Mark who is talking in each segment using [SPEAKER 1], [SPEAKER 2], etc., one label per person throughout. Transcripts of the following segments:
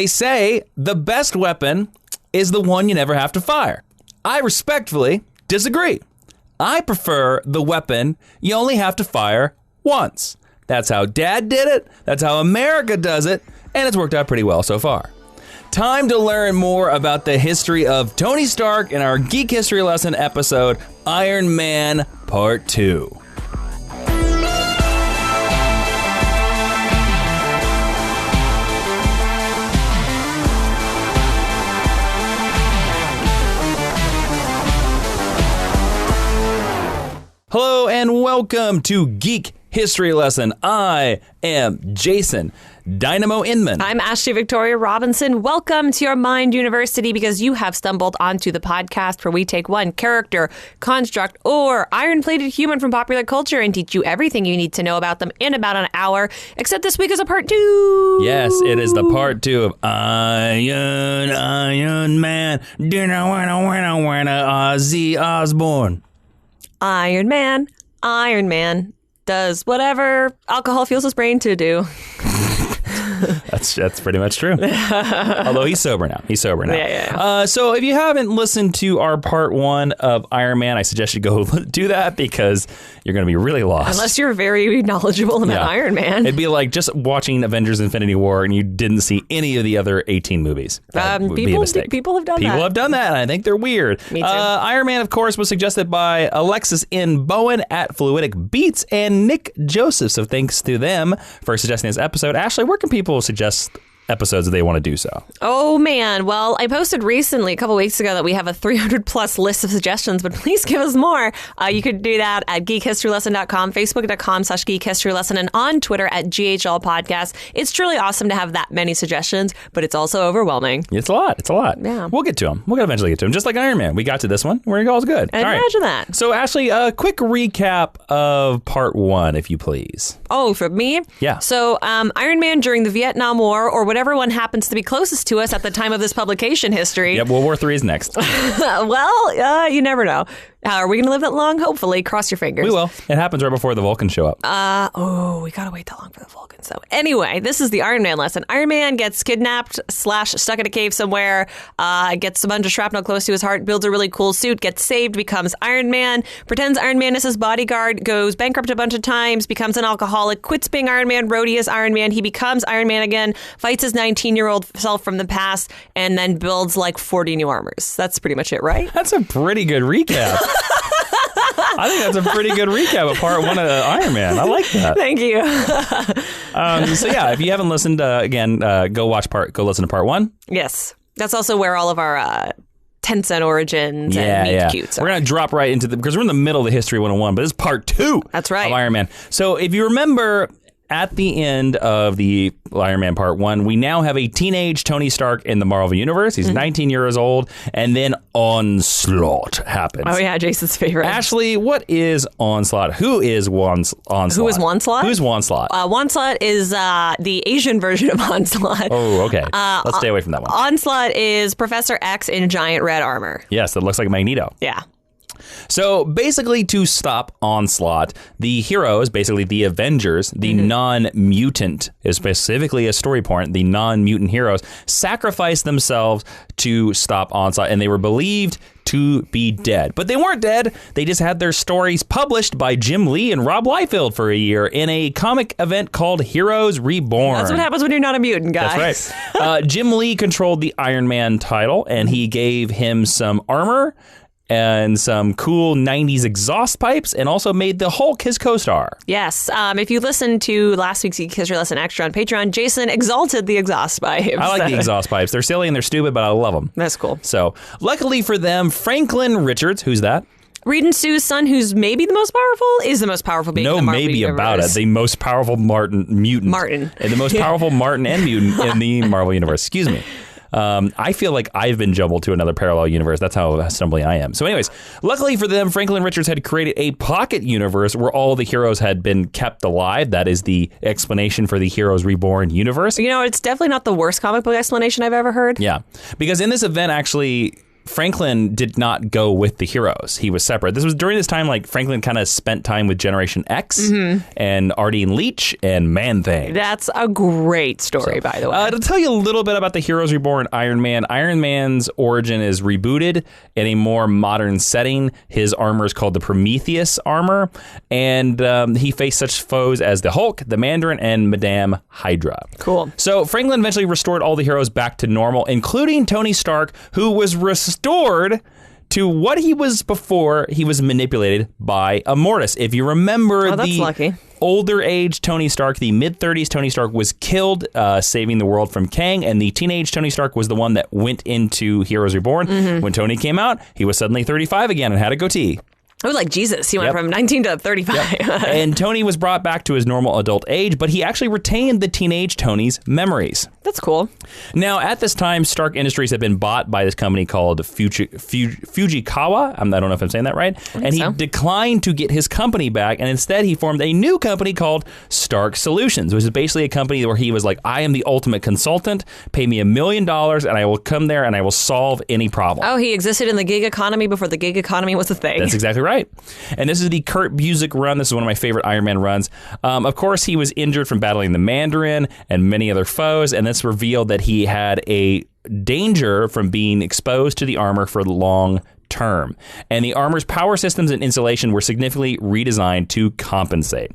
[SPEAKER 1] say the best weapon is the one you never have to fire. I respectfully disagree. I prefer the weapon you only have to fire once. That's how Dad did it. That's how America does it. And it's worked out pretty well so far. Time to learn more about the history of Tony Stark in our Geek History Lesson episode, Iron Man Part 2. Hello and welcome to Geek History Lesson. I am Jason Dynamo Inman.
[SPEAKER 2] I'm Ashley Victoria Robinson. Welcome to your Mind University, because you have stumbled onto the podcast where we take one character, construct, or iron-plated human from popular culture and teach you everything you need to know about them in about an hour. Except this week is a part 2.
[SPEAKER 1] Yes, it is the part 2 of Iron Man. Ozzy Osbourne.
[SPEAKER 2] Iron Man does whatever alcohol fuels his brain to do.
[SPEAKER 1] That's pretty much true. Although he's sober now.
[SPEAKER 2] Yeah.
[SPEAKER 1] So if you haven't listened to our part 1 of Iron Man, I suggest you go do that, because you're going to be really lost.
[SPEAKER 2] Unless you're very knowledgeable about Iron Man.
[SPEAKER 1] It'd be like just watching Avengers Infinity War and you didn't see any of the other 18 movies. That would be a mistake.
[SPEAKER 2] People have done that.
[SPEAKER 1] People have done that, and I think they're weird.
[SPEAKER 2] Me too.
[SPEAKER 1] Iron Man, of course, was suggested by Alexis N. Bowen at Fluidic Beats and Nick Joseph. So thanks to them for suggesting this episode. Ashley, where can people suggest episodes if they want to do so?
[SPEAKER 2] Oh, man. Well, I posted recently, a couple weeks ago, that we have a 300-plus list of suggestions, but please give us more. You could do that at geekhistorylesson.com, facebook.com/geekhistorylesson, and on Twitter at GHL Podcast. It's truly awesome to have that many suggestions, but it's also overwhelming.
[SPEAKER 1] It's a lot.
[SPEAKER 2] Yeah.
[SPEAKER 1] We'll get to them. We'll eventually get to them. Just like Iron Man. We got to this one. We're all's good.
[SPEAKER 2] And imagine that.
[SPEAKER 1] So, Ashley, a quick recap of part 1, if you please.
[SPEAKER 2] Oh, for me?
[SPEAKER 1] Yeah.
[SPEAKER 2] So, Iron Man during the Vietnam War, or whatever one happens to be closest to us at the time of this publication history.
[SPEAKER 1] Yep, World War III is next.
[SPEAKER 2] Well, you never know. Are we going to live that long? Hopefully. Cross your fingers.
[SPEAKER 1] We will. It happens right before the Vulcans show up.
[SPEAKER 2] We got to wait that long for the Vulcans, though. Anyway, this is the Iron Man lesson. Iron Man gets kidnapped / stuck in a cave somewhere, gets a bunch of shrapnel close to his heart, builds a really cool suit, gets saved, becomes Iron Man, pretends Iron Man is his bodyguard, goes bankrupt a bunch of times, becomes an alcoholic, quits being Iron Man, roadie as Iron Man, he becomes Iron Man again, fights his 19-year-old self from the past, and then builds like 40 new armors. That's pretty much it, right?
[SPEAKER 1] That's a pretty good recap. I think that's a pretty good recap of part 1 of Iron Man. I like that.
[SPEAKER 2] Thank you.
[SPEAKER 1] So yeah, if you haven't listened, again, go listen to part 1.
[SPEAKER 2] Yes. That's also where all of our 10-cent origins and meet cutes are.
[SPEAKER 1] We're going to drop right into because we're in the middle of the History 101, but this is part 2
[SPEAKER 2] That's right.
[SPEAKER 1] of Iron Man. So if you remember, at the end of the Iron Man Part 1, we now have a teenage Tony Stark in the Marvel Universe. He's 19 years old, and then Onslaught happens.
[SPEAKER 2] Oh, yeah, Jason's favorite.
[SPEAKER 1] Ashley, what is Onslaught? Who is Onslaught?
[SPEAKER 2] Who is Onslaught?
[SPEAKER 1] Who's Onslaught?
[SPEAKER 2] Onslaught is the Asian version of Onslaught.
[SPEAKER 1] Oh, okay. Let's stay away from that one.
[SPEAKER 2] Onslaught is Professor X in giant red armor.
[SPEAKER 1] Yes, that looks like Magneto.
[SPEAKER 2] Yeah.
[SPEAKER 1] So basically, to stop Onslaught, the heroes, basically the Avengers, the non-mutant, is specifically a story point, the non-mutant heroes, sacrificed themselves to stop Onslaught, and they were believed to be dead. But they weren't dead. They just had their stories published by Jim Lee and Rob Liefeld for a year in a comic event called Heroes Reborn.
[SPEAKER 2] That's what happens when you're not a mutant, guys.
[SPEAKER 1] That's right. Jim Lee controlled the Iron Man title, and he gave him some armor and some cool 90s exhaust pipes, and also made the Hulk his co-star.
[SPEAKER 2] Yes. If you listened to last week's Geek History Lesson Extra on Patreon, Jason exalted the exhaust pipes.
[SPEAKER 1] I like the exhaust pipes. They're silly and they're stupid, but I love them.
[SPEAKER 2] That's cool.
[SPEAKER 1] So, luckily for them, Franklin Richards, who's that?
[SPEAKER 2] Reed and Sue's son, who's maybe the most powerful, is the most powerful being in the Marvel
[SPEAKER 1] maybe
[SPEAKER 2] universe.
[SPEAKER 1] About it. The most powerful mutant.
[SPEAKER 2] Martin.
[SPEAKER 1] And the most powerful Martin and mutant in the Marvel universe. Excuse me. I feel like I've been jumbled to another parallel universe. That's how stumbling I am. So anyways, luckily for them, Franklin Richards had created a pocket universe where all the heroes had been kept alive. That is the explanation for the Heroes Reborn universe.
[SPEAKER 2] You know, it's definitely not the worst comic book explanation I've ever heard.
[SPEAKER 1] Yeah, because in this event, actually, Franklin did not go with the heroes. He was separate. This was during this time, like, Franklin kind of spent time with Generation X and Ardeen Leach and Man-Thing.
[SPEAKER 2] That's a great story, by the way.
[SPEAKER 1] To tell you a little bit about the Heroes Reborn Iron Man's origin is rebooted in a more modern setting. His armor is called the Prometheus armor, and he faced such foes as the Hulk, the Mandarin, and Madame Hydra.
[SPEAKER 2] Cool.
[SPEAKER 1] So Franklin eventually restored all the heroes back to normal, including Tony Stark, who was restored to what he was before he was manipulated by Immortus. If you remember
[SPEAKER 2] lucky.
[SPEAKER 1] Older age Tony Stark, the mid-30s Tony Stark was killed, saving the world from Kang, and the teenage Tony Stark was the one that went into Heroes Reborn. When Tony came out, he was suddenly 35 again and had a goatee.
[SPEAKER 2] It was like Jesus. He went from 19 to 35.
[SPEAKER 1] And Tony was brought back to his normal adult age, but he actually retained the teenage Tony's memories.
[SPEAKER 2] That's cool.
[SPEAKER 1] Now, at this time, Stark Industries had been bought by this company called Fujikawa. I don't know if I'm saying that right. And he declined to get his company back, and instead he formed a new company called Stark Solutions, which is basically a company where he was like, I am the ultimate consultant. Pay me $1 million, and I will come there and I will solve any problem.
[SPEAKER 2] Oh, he existed in the gig economy before the gig economy was a thing.
[SPEAKER 1] That's exactly right. And this is the Kurt Busiek run. This is one of my favorite Iron Man runs. Of course, he was injured from battling the Mandarin and many other foes, and this revealed that he had a danger from being exposed to the armor for long term. And the armor's power systems and insulation were significantly redesigned to compensate.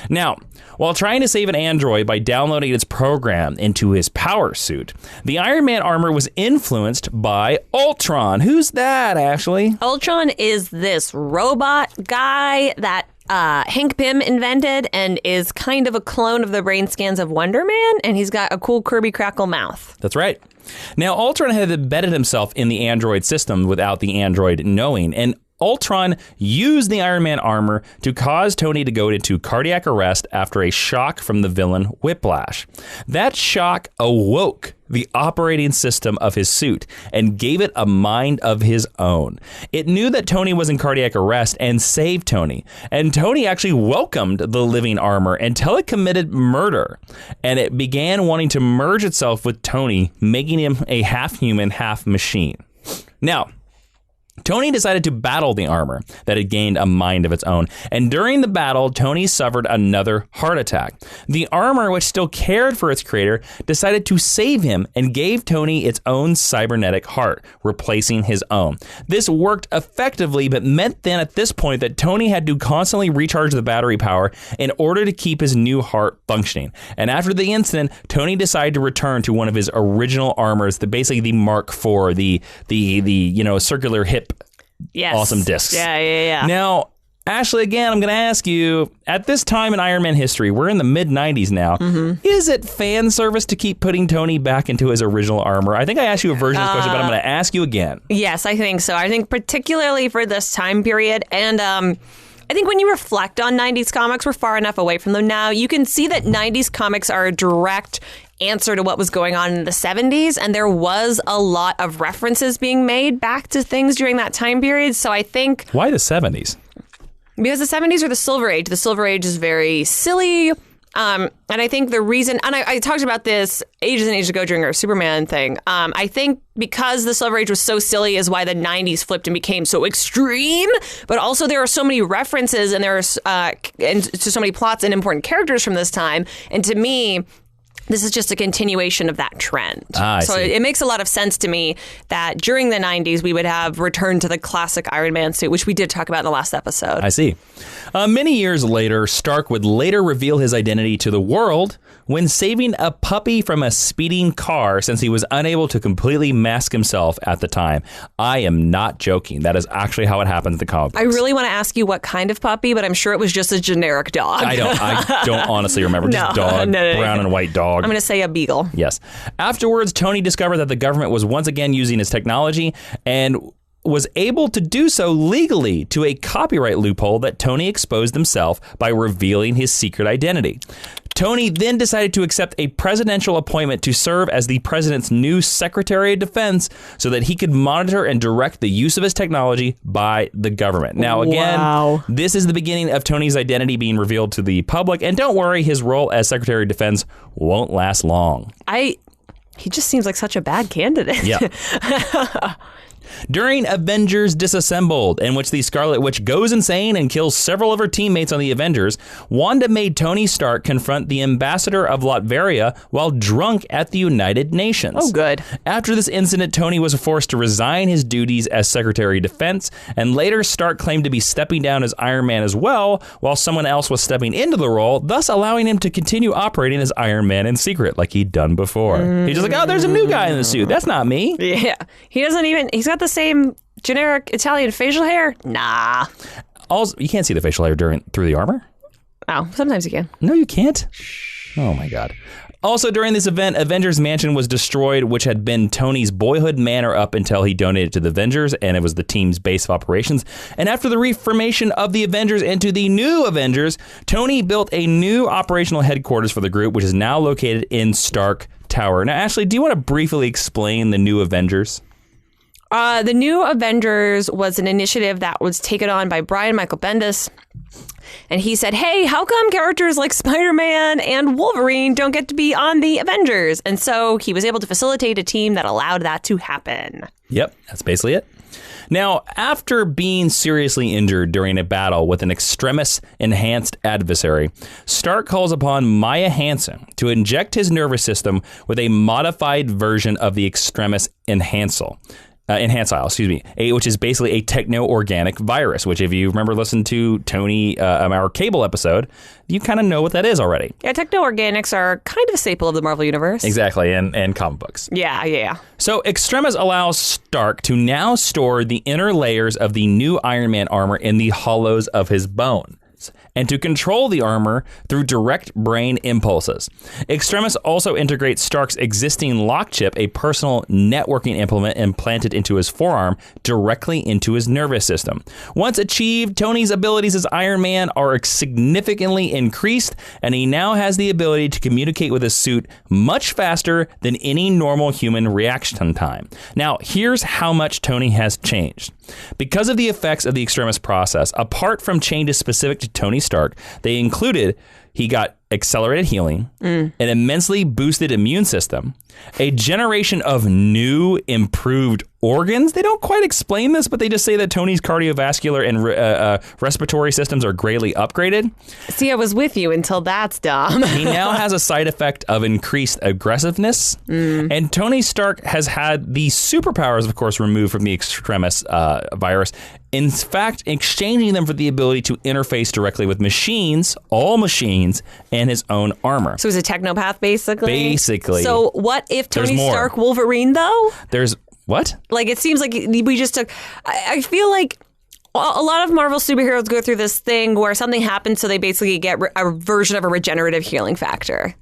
[SPEAKER 1] Now, while trying to save an android by downloading its program into his power suit, the Iron Man armor was influenced by Ultron. Who's that, Ashley?
[SPEAKER 2] Ultron is this robot guy that Hank Pym invented and is kind of a clone of the brain scans of Wonder Man, and he's got a cool Kirby Crackle mouth.
[SPEAKER 1] That's right. Now, Ultron had embedded himself in the android system without the android knowing, and Ultron used the Iron Man armor to cause Tony to go into cardiac arrest after a shock from the villain Whiplash. That shock awoke the operating system of his suit and gave it a mind of his own. It knew that Tony was in cardiac arrest and saved Tony. And Tony actually welcomed the living armor until it committed murder. And it began wanting to merge itself with Tony, making him a half human, half machine. Now, Tony decided to battle the armor that had gained a mind of its own, and during the battle, Tony suffered another heart attack. The armor, which still cared for its creator, decided to save him and gave Tony its own cybernetic heart, replacing his own. This worked effectively, but meant then at this point that Tony had to constantly recharge the battery power in order to keep his new heart functioning. And after the incident, Tony decided to return to one of his original armors, basically the Mark IV, the circular hip.
[SPEAKER 2] Yes.
[SPEAKER 1] Awesome discs.
[SPEAKER 2] Yeah.
[SPEAKER 1] Now, Ashley, again, I'm going to ask you, at this time in Iron Man history, we're in the mid-90s now, is it fan service to keep putting Tony back into his original armor? I think I asked you a version of this question, but I'm going to ask you again.
[SPEAKER 2] Yes, I think so. I think particularly for this time period, and I think when you reflect on 90s comics, we're far enough away from them now. You can see that 90s comics are a direct answer to what was going on in the 70s, and there was a lot of references being made back to things during that time period. So I think...
[SPEAKER 1] Why the 70s?
[SPEAKER 2] Because the 70s are the Silver Age. The Silver Age is very silly. And I think the reason, and I talked about this ages and ages ago during our Superman thing. I think because the Silver Age was so silly is why the 90s flipped and became so extreme. But also there are so many references and there's and to so many plots and important characters from this time. And to me, this is just a continuation of that trend. So it makes a lot of sense to me that during the 90s, we would have returned to the classic Iron Man suit, which we did talk about in the last episode.
[SPEAKER 1] I see. Many years later, Stark would later reveal his identity to the world when saving a puppy from a speeding car since he was unable to completely mask himself at the time. I am not joking. That is actually how it happens in the comic books.
[SPEAKER 2] I really want to ask you what kind of puppy, but I'm sure it was just a generic dog.
[SPEAKER 1] I don't honestly remember. Just dog, brown and white dog.
[SPEAKER 2] I'm going to say a beagle.
[SPEAKER 1] Yes. Afterwards, Tony discovered that the government was once again using his technology and was able to do so legally to a copyright loophole that Tony exposed himself by revealing his secret identity. Tony then decided to accept a presidential appointment to serve as the president's new Secretary of Defense so that he could monitor and direct the use of his technology by the government. Now, again, This is the beginning of Tony's identity being revealed to the public. And don't worry, his role as Secretary of Defense won't last long.
[SPEAKER 2] He just seems like such a bad candidate.
[SPEAKER 1] Yeah. During Avengers Disassembled, in which the Scarlet Witch goes insane and kills several of her teammates on the Avengers, Wanda made Tony Stark confront the ambassador of Latveria while drunk at the United Nations.
[SPEAKER 2] Oh, good.
[SPEAKER 1] After this incident, Tony was forced to resign his duties as Secretary of Defense, and later Stark claimed to be stepping down as Iron Man as well, while someone else was stepping into the role, thus allowing him to continue operating as Iron Man in secret like he'd done before. He's just like, oh, there's a new guy in the suit. That's not me.
[SPEAKER 2] Yeah. He's got the same generic Italian facial hair. Nah.
[SPEAKER 1] Also, you can't see the facial hair through the armor?
[SPEAKER 2] Oh, sometimes you can.
[SPEAKER 1] No, you can't. Oh, my God. Also, during this event, Avengers Mansion was destroyed, which had been Tony's boyhood manor up until he donated to the Avengers, and it was the team's base of operations. And after the reformation of the Avengers into the new Avengers, Tony built a new operational headquarters for the group, which is now located in Stark Tower. Now, Ashley, do you want to briefly explain the new Avengers?
[SPEAKER 2] The new Avengers was an initiative that was taken on by Brian Michael Bendis. And he said, hey, how come characters like Spider-Man and Wolverine don't get to be on the Avengers? And so he was able to facilitate a team that allowed that to happen.
[SPEAKER 1] Yep, that's basically it. Now, after being seriously injured during a battle with an extremis-enhanced adversary, Stark calls upon Maya Hansen to inject his nervous system with a modified version of the extremis-enhancile, which is basically a techno-organic virus, which if you remember listening to Tony, our Cable episode, you kind of know what that is already.
[SPEAKER 2] Yeah, techno-organics are kind of a staple of the Marvel Universe.
[SPEAKER 1] Exactly, and comic books.
[SPEAKER 2] Yeah.
[SPEAKER 1] So Extremis allows Stark to now store the inner layers of the new Iron Man armor in the hollows of his bone, and to control the armor through direct brain impulses. Extremis also integrates Stark's existing lock chip, a personal networking implement implanted into his forearm, directly into his nervous system. Once achieved, Tony's abilities as Iron Man are significantly increased, and he now has the ability to communicate with his suit much faster than any normal human reaction time. Now, here's how much Tony has changed. Because of the effects of the Extremis process, apart from changes specific to Tony Stark, they included he got accelerated healing, an immensely boosted immune system, a generation of new improved organs. They don't quite explain this, but they just say that Tony's cardiovascular and respiratory systems are greatly upgraded.
[SPEAKER 2] See, I was with you until that's dumb.
[SPEAKER 1] He now has a side effect of increased aggressiveness, and Tony Stark has had the superpowers, of course, removed from the Extremis virus. In fact, exchanging them for the ability to interface directly with machines, all machines, and his own armor.
[SPEAKER 2] So he's a technopath, basically?
[SPEAKER 1] Basically.
[SPEAKER 2] So what if Tony Stark Wolverine, though?
[SPEAKER 1] There's what?
[SPEAKER 2] Like, it seems like we just took... I feel like a lot of Marvel superheroes go through this thing where something happens, so they basically get a version of a regenerative healing factor.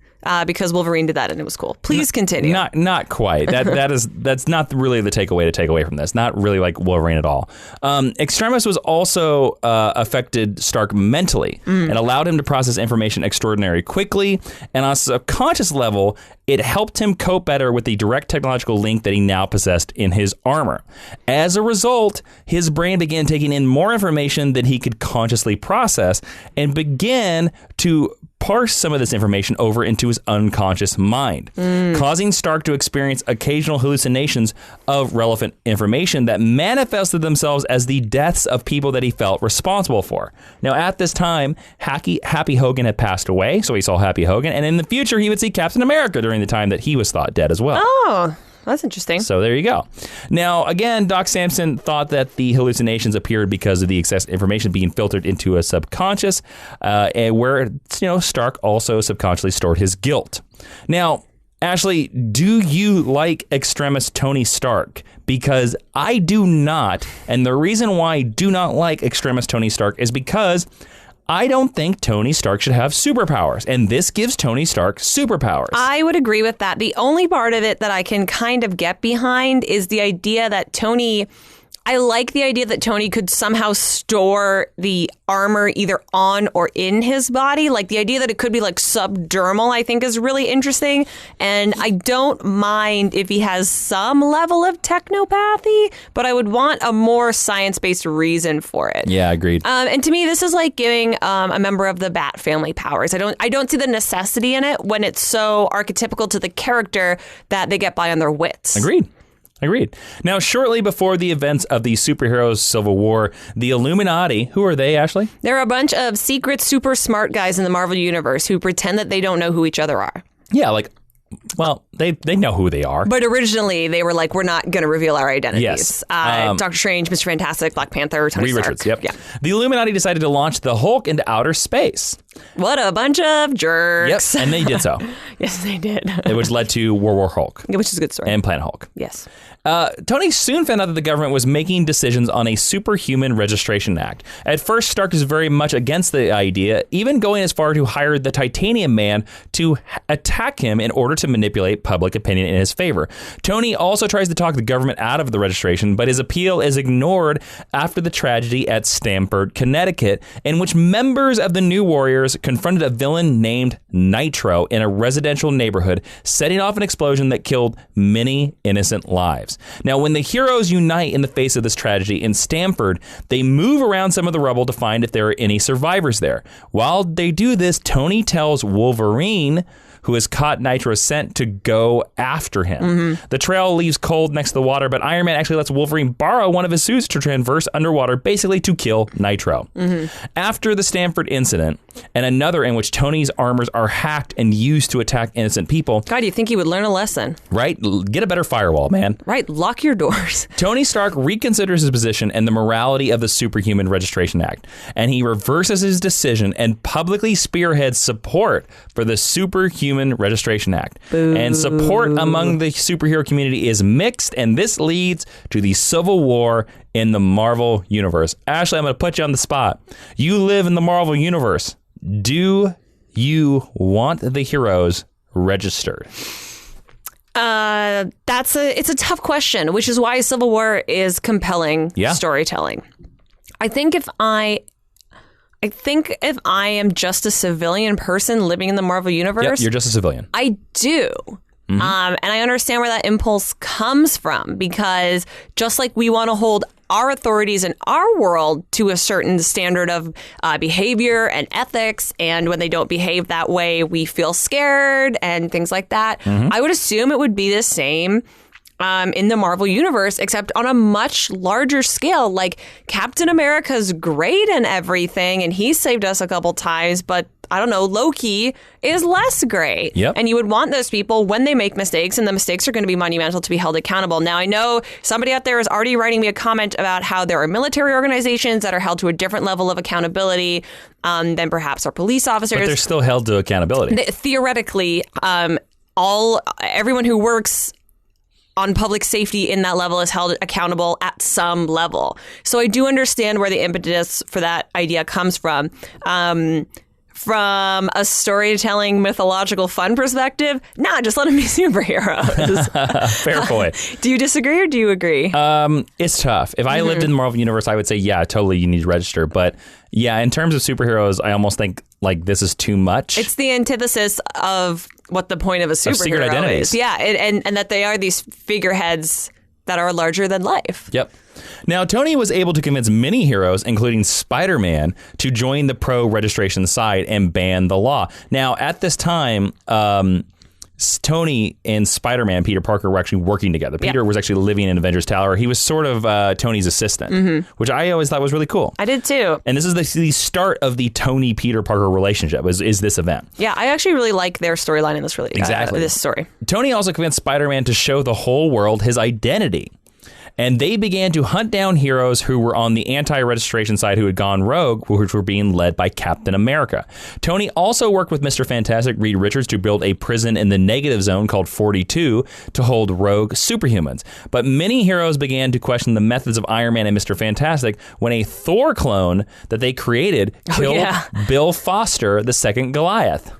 [SPEAKER 2] Because Wolverine did that and it was cool. Please continue.
[SPEAKER 1] Not quite. That's not really the takeaway to take away from this. Not really like Wolverine at all. Extremis was also affected Stark mentally and allowed him to process information extraordinarily quickly. And on a subconscious level, it helped him cope better with the direct technological link that he now possessed in his armor. As a result, his brain began taking in more information than he could consciously process and began to parse some of this information over into his unconscious mind, causing Stark to experience occasional hallucinations of relevant information that manifested themselves as the deaths of people that he felt responsible for. Now, at this time, Happy Hogan had passed away, so he saw Happy Hogan, and in the future, he would see Captain America during the time that he was thought dead as well.
[SPEAKER 2] Oh, that's interesting.
[SPEAKER 1] So there you go. Now, again, Doc Samson thought that the hallucinations appeared because of the excess information being filtered into a subconscious, and where Stark also subconsciously stored his guilt. Now, Ashley, do you like Extremis Tony Stark? Because I do not, and the reason why I do not like Extremis Tony Stark is because I don't think Tony Stark should have superpowers, and this gives Tony Stark superpowers.
[SPEAKER 2] I would agree with that. The only part of it that I can kind of get behind is the idea that I like the idea that Tony could somehow store the armor either on or in his body. Like the idea that it could be like subdermal, I think is really interesting. And I don't mind if he has some level of technopathy, but I would want a more science-based reason for it.
[SPEAKER 1] Yeah, agreed.
[SPEAKER 2] And to me, this is like giving a member of the Bat family powers. I don't see the necessity in it when it's so archetypical to the character that they get by on their wits.
[SPEAKER 1] Agreed. Agreed. Now, shortly before the events of the superheroes Civil War, the Illuminati, who are they, Ashley?
[SPEAKER 2] They're a bunch of secret, super smart guys in the Marvel Universe who pretend that they don't know who each other are.
[SPEAKER 1] Yeah, like, well, they know who they are.
[SPEAKER 2] But originally, they were like, we're not going to reveal our identities.
[SPEAKER 1] Yes.
[SPEAKER 2] Doctor Strange, Mr. Fantastic, Black Panther, Tony
[SPEAKER 1] Reed
[SPEAKER 2] Stark.
[SPEAKER 1] Richards, yep.
[SPEAKER 2] Yeah.
[SPEAKER 1] The Illuminati decided to launch the Hulk into outer space.
[SPEAKER 2] What a bunch of jerks.
[SPEAKER 1] Yep, and they did so.
[SPEAKER 2] Yes, they did.
[SPEAKER 1] Which led to World War Hulk.
[SPEAKER 2] Which is a good story.
[SPEAKER 1] And Planet Hulk.
[SPEAKER 2] Yes.
[SPEAKER 1] Tony soon found out that the government was making decisions on a Superhuman Registration Act. At first, Stark is very much against the idea, even going as far to hire the Titanium Man to attack him in order to manipulate public opinion in his favor. Tony also tries to talk the government out of the registration, but his appeal is ignored after the tragedy at Stamford, Connecticut, in which members of the New Warriors confronted a villain named Nitro in a residential neighborhood, setting off an explosion that killed many innocent lives. Now, when the heroes unite in the face of this tragedy in Stamford, they move around some of the rubble to find if there are any survivors there. While they do this, Tony tells Wolverine, who has caught Nitro's scent, to go after him. Mm-hmm. The trail leaves cold next to the water, but Iron Man actually lets Wolverine borrow one of his suits to traverse underwater, basically to kill Nitro. Mm-hmm. After the Stamford incident, and another in which Tony's armors are hacked and used to attack innocent people.
[SPEAKER 2] God, you think he would learn a lesson?
[SPEAKER 1] Right? Get a better firewall, man.
[SPEAKER 2] Right, lock your doors.
[SPEAKER 1] Tony Stark reconsiders his position and the morality of the Superhuman Registration Act, and he reverses his decision and publicly spearheads support for the Superhuman Registration Act.
[SPEAKER 2] Boo.
[SPEAKER 1] And support among the superhero community is mixed, and this leads to the Civil War in the Marvel Universe. Ashley, I'm going to put you on the spot. You live in the Marvel Universe. Do you want the heroes registered?
[SPEAKER 2] It's a tough question, which is why Civil War is compelling storytelling. I think if I am just a civilian person living in the Marvel Universe,
[SPEAKER 1] yep, you're just a civilian.
[SPEAKER 2] I do. Mm-hmm. And I understand where that impulse comes from, because just like we want to hold our authorities in our world to a certain standard of behavior and ethics, and when they don't behave that way, we feel scared and things like that. Mm-hmm. I would assume it would be the same in the Marvel Universe, except on a much larger scale. Like, Captain America's great and everything, and he saved us a couple times, but I don't know, Loki is less great.
[SPEAKER 1] Yep.
[SPEAKER 2] And you would want those people, when they make mistakes, and the mistakes are going to be monumental, to be held accountable. Now, I know somebody out there is already writing me a comment about how there are military organizations that are held to a different level of accountability than perhaps our police officers.
[SPEAKER 1] But they're still held to accountability.
[SPEAKER 2] Theoretically, everyone who works on public safety in that level is held accountable at some level. So I do understand where the impetus for that idea comes from. From a storytelling, mythological, fun perspective, just let them be superheroes.
[SPEAKER 1] Fair point.
[SPEAKER 2] Do you disagree or do you agree?
[SPEAKER 1] It's tough. If I lived in the Marvel Universe, I would say, yeah, totally, you need to register. But yeah, in terms of superheroes, I almost think like this is too much.
[SPEAKER 2] It's the antithesis of what the point of a superhero
[SPEAKER 1] secret identities.
[SPEAKER 2] is. Yeah, and that they are these figureheads that are larger than life.
[SPEAKER 1] Yep. Now, Tony was able to convince many heroes, including Spider-Man, to join the pro-registration side and ban the law. Now, at this time, Tony and Spider-Man, Peter Parker, were actually working together. Peter was actually living in Avengers Tower. He was sort of Tony's assistant, which I always thought was really cool.
[SPEAKER 2] I did too.
[SPEAKER 1] And this is the start of the Tony-Peter Parker relationship, is this event.
[SPEAKER 2] Yeah, I actually really like their storyline in this this story.
[SPEAKER 1] Tony also convinced Spider-Man to show the whole world his identity. And they began to hunt down heroes who were on the anti-registration side who had gone rogue, which were being led by Captain America. Tony also worked with Mr. Fantastic, Reed Richards, to build a prison in the negative zone called 42 to hold rogue superhumans. But many heroes began to question the methods of Iron Man and Mr. Fantastic when a Thor clone that they created killed Bill Foster, the second Goliath.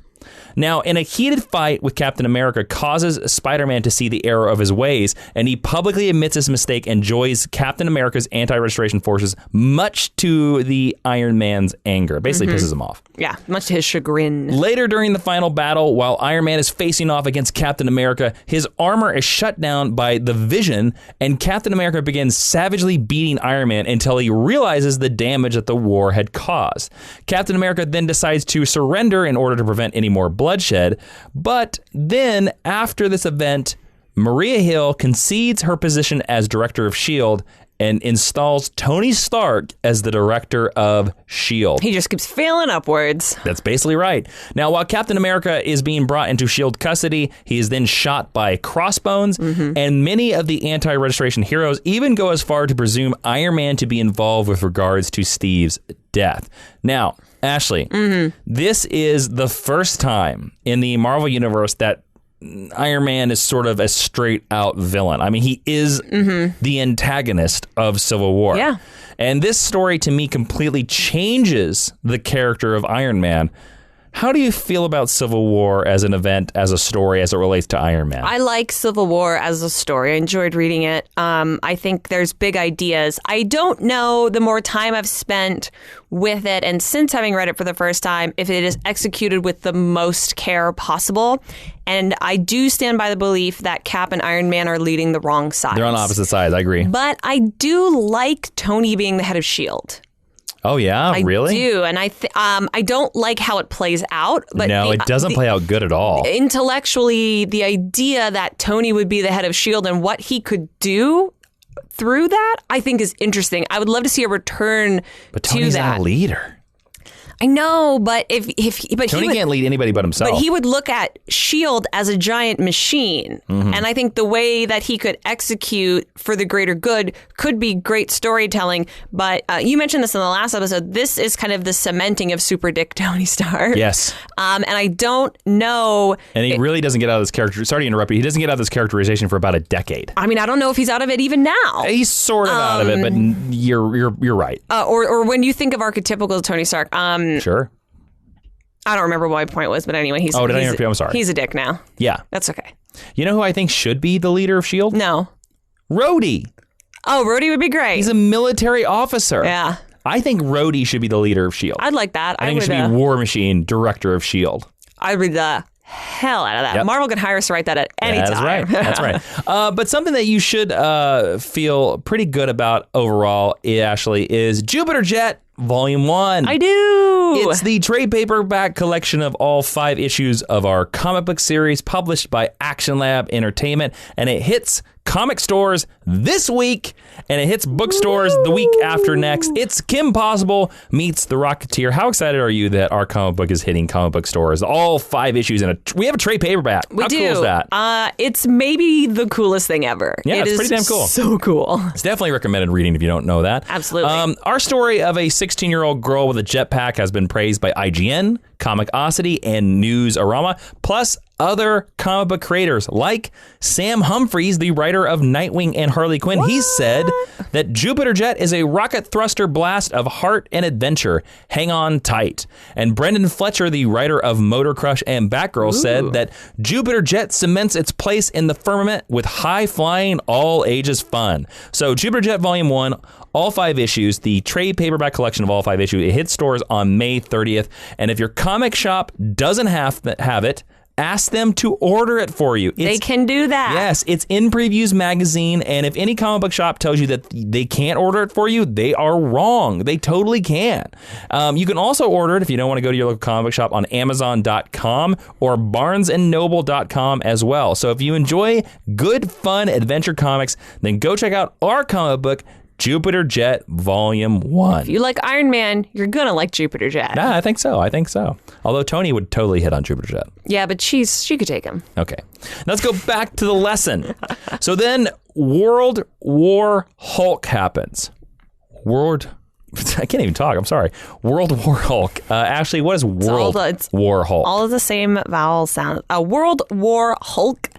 [SPEAKER 1] Now, in a heated fight with Captain America causes Spider-Man to see the error of his ways, and he publicly admits his mistake and joins Captain America's anti-registration forces, much to the Iron Man's anger. Basically pisses him off.
[SPEAKER 2] Yeah, much to his chagrin.
[SPEAKER 1] Later during the final battle, while Iron Man is facing off against Captain America, his armor is shut down by the Vision, and Captain America begins savagely beating Iron Man until he realizes the damage that the war had caused. Captain America then decides to surrender in order to prevent any more bloodshed, but then after this event, Maria Hill concedes her position as director of S.H.I.E.L.D. and installs Tony Stark as the director of S.H.I.E.L.D.
[SPEAKER 2] He just keeps failing upwards.
[SPEAKER 1] That's basically right. Now, while Captain America is being brought into S.H.I.E.L.D. custody, he is then shot by Crossbones, and many of the anti-registration heroes even go as far to presume Iron Man to be involved with regards to Steve's death. Now, Ashley, this is the first time in the Marvel Universe that Iron Man is sort of a straight out villain. I mean, he is the antagonist of Civil War.
[SPEAKER 2] Yeah.
[SPEAKER 1] And this story to me completely changes the character of Iron Man. How do you feel about Civil War as an event, as a story, as it relates to Iron Man?
[SPEAKER 2] I like Civil War as a story. I enjoyed reading it. I think there's big ideas. I don't know, the more time I've spent with it and since having read it for the first time, if it is executed with the most care possible. And I do stand by the belief that Cap and Iron Man are leading the wrong sides.
[SPEAKER 1] They're on opposite sides. I agree.
[SPEAKER 2] But I do like Tony being the head of S.H.I.E.L.D.
[SPEAKER 1] Oh, yeah? Really?
[SPEAKER 2] I do. And I don't like how it plays out. But
[SPEAKER 1] no, it doesn't play out good at all.
[SPEAKER 2] Intellectually, the idea that Tony would be the head of S.H.I.E.L.D. and what he could do through that, I think is interesting. I would love to see a return
[SPEAKER 1] But
[SPEAKER 2] to
[SPEAKER 1] Tony's
[SPEAKER 2] that.
[SPEAKER 1] not a leader.
[SPEAKER 2] I know, but
[SPEAKER 1] Tony can't lead anybody but himself.
[SPEAKER 2] But he would look at S.H.I.E.L.D. as a giant machine. And I think the way that he could execute for the greater good could be great storytelling. But you mentioned this in the last episode. This is kind of the cementing of Super Dick Tony Stark.
[SPEAKER 1] Yes.
[SPEAKER 2] And I don't know.
[SPEAKER 1] And he really doesn't get out of this character. Sorry to interrupt you. He doesn't get out of this characterization for about a decade.
[SPEAKER 2] I mean, I don't know if he's out of it even now.
[SPEAKER 1] He's sort of out of it, but you're right.
[SPEAKER 2] Or when you think of archetypical Tony Stark.
[SPEAKER 1] Sure.
[SPEAKER 2] I don't remember what my point was, but anyway, he's.
[SPEAKER 1] Oh, did I interrupt you? I'm sorry.
[SPEAKER 2] He's a dick now.
[SPEAKER 1] Yeah.
[SPEAKER 2] That's okay.
[SPEAKER 1] You know who I think should be the leader of S.H.I.E.L.D.?
[SPEAKER 2] No.
[SPEAKER 1] Rhodey.
[SPEAKER 2] Oh, Rhodey would be great.
[SPEAKER 1] He's a military officer.
[SPEAKER 2] Yeah.
[SPEAKER 1] I think Rhodey should be the leader of S.H.I.E.L.D.
[SPEAKER 2] I'd like that.
[SPEAKER 1] I think it should be War Machine, director of S.H.I.E.L.D.
[SPEAKER 2] I'd read the hell out of that.
[SPEAKER 1] Yep.
[SPEAKER 2] Marvel can hire us to write that at any time.
[SPEAKER 1] That's right. But something that you should feel pretty good about overall, Ashley, is Jupiter Jet Volume 1.
[SPEAKER 2] I do.
[SPEAKER 1] It's the trade paperback collection of all 5 issues of our comic book series published by Action Lab Entertainment, and it hits comic stores this week, and it hits bookstores the week after next. It's Kim Possible meets The Rocketeer. How excited are you that our comic book is hitting comic book stores? All 5 issues in we have a trade paperback. How cool is that?
[SPEAKER 2] It's maybe the coolest thing ever.
[SPEAKER 1] Yeah, it's pretty damn cool.
[SPEAKER 2] So cool.
[SPEAKER 1] It's definitely recommended reading if you don't know that.
[SPEAKER 2] Absolutely.
[SPEAKER 1] Our story of a 16-year-old girl with a jetpack has been praised by IGN, Comicosity, and Newsarama, plus other comic book creators like Sam Humphries, the writer of Nightwing and Harley Quinn. He said that Jupiter Jet is a rocket thruster blast of heart and adventure. Hang on tight. And Brendan Fletcher, the writer of Motor Crush and Batgirl, said that Jupiter Jet cements its place in the firmament with high-flying, all-ages fun. So Jupiter Jet Volume 1, all 5 issues, the trade paperback collection of all 5 issues, it hits stores on May 30th. And if your comic shop doesn't have it, ask them to order it for you.
[SPEAKER 2] They can do that.
[SPEAKER 1] Yes, it's in Previews magazine, and if any comic book shop tells you that they can't order it for you, they are wrong. They totally can. You can also order it if you don't want to go to your local comic book shop on Amazon.com or BarnesandNoble.com as well. So if you enjoy good, fun adventure comics, then go check out our comic book, Jupiter Jet Volume 1.
[SPEAKER 2] If you like Iron Man, you're going to like Jupiter Jet.
[SPEAKER 1] Nah, I think so. Although Tony would totally hit on Jupiter Jet.
[SPEAKER 2] Yeah, but she could take him.
[SPEAKER 1] Okay. Let's go back to the lesson. So then World War Hulk happens. I can't even talk. I'm sorry. World War Hulk. Ashley, what is World War Hulk?
[SPEAKER 2] All of the same vowel sound. World War Hulk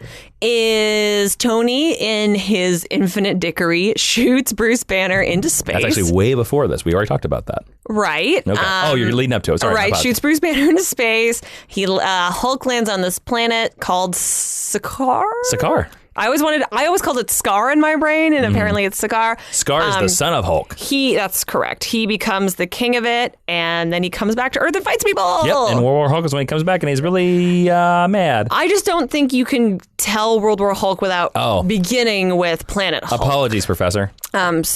[SPEAKER 2] is Tony in his infinite dickery shoots Bruce Banner into space.
[SPEAKER 1] That's actually way before this. We already talked about that.
[SPEAKER 2] Right.
[SPEAKER 1] Okay. You're leading up to it. Sorry.
[SPEAKER 2] Right. Shoots Bruce Banner into space. Hulk lands on this planet called Sakaar.
[SPEAKER 1] Sakaar.
[SPEAKER 2] I always called it Scar in my brain, and apparently it's Sakaar.
[SPEAKER 1] Scar is the son of Hulk.
[SPEAKER 2] That's correct. He becomes the king of it, and then he comes back to Earth and fights people.
[SPEAKER 1] Yep, and World War Hulk is when he comes back, and he's really mad.
[SPEAKER 2] I just don't think you can tell World War Hulk without beginning with Planet Hulk.
[SPEAKER 1] Apologies, Professor. You kind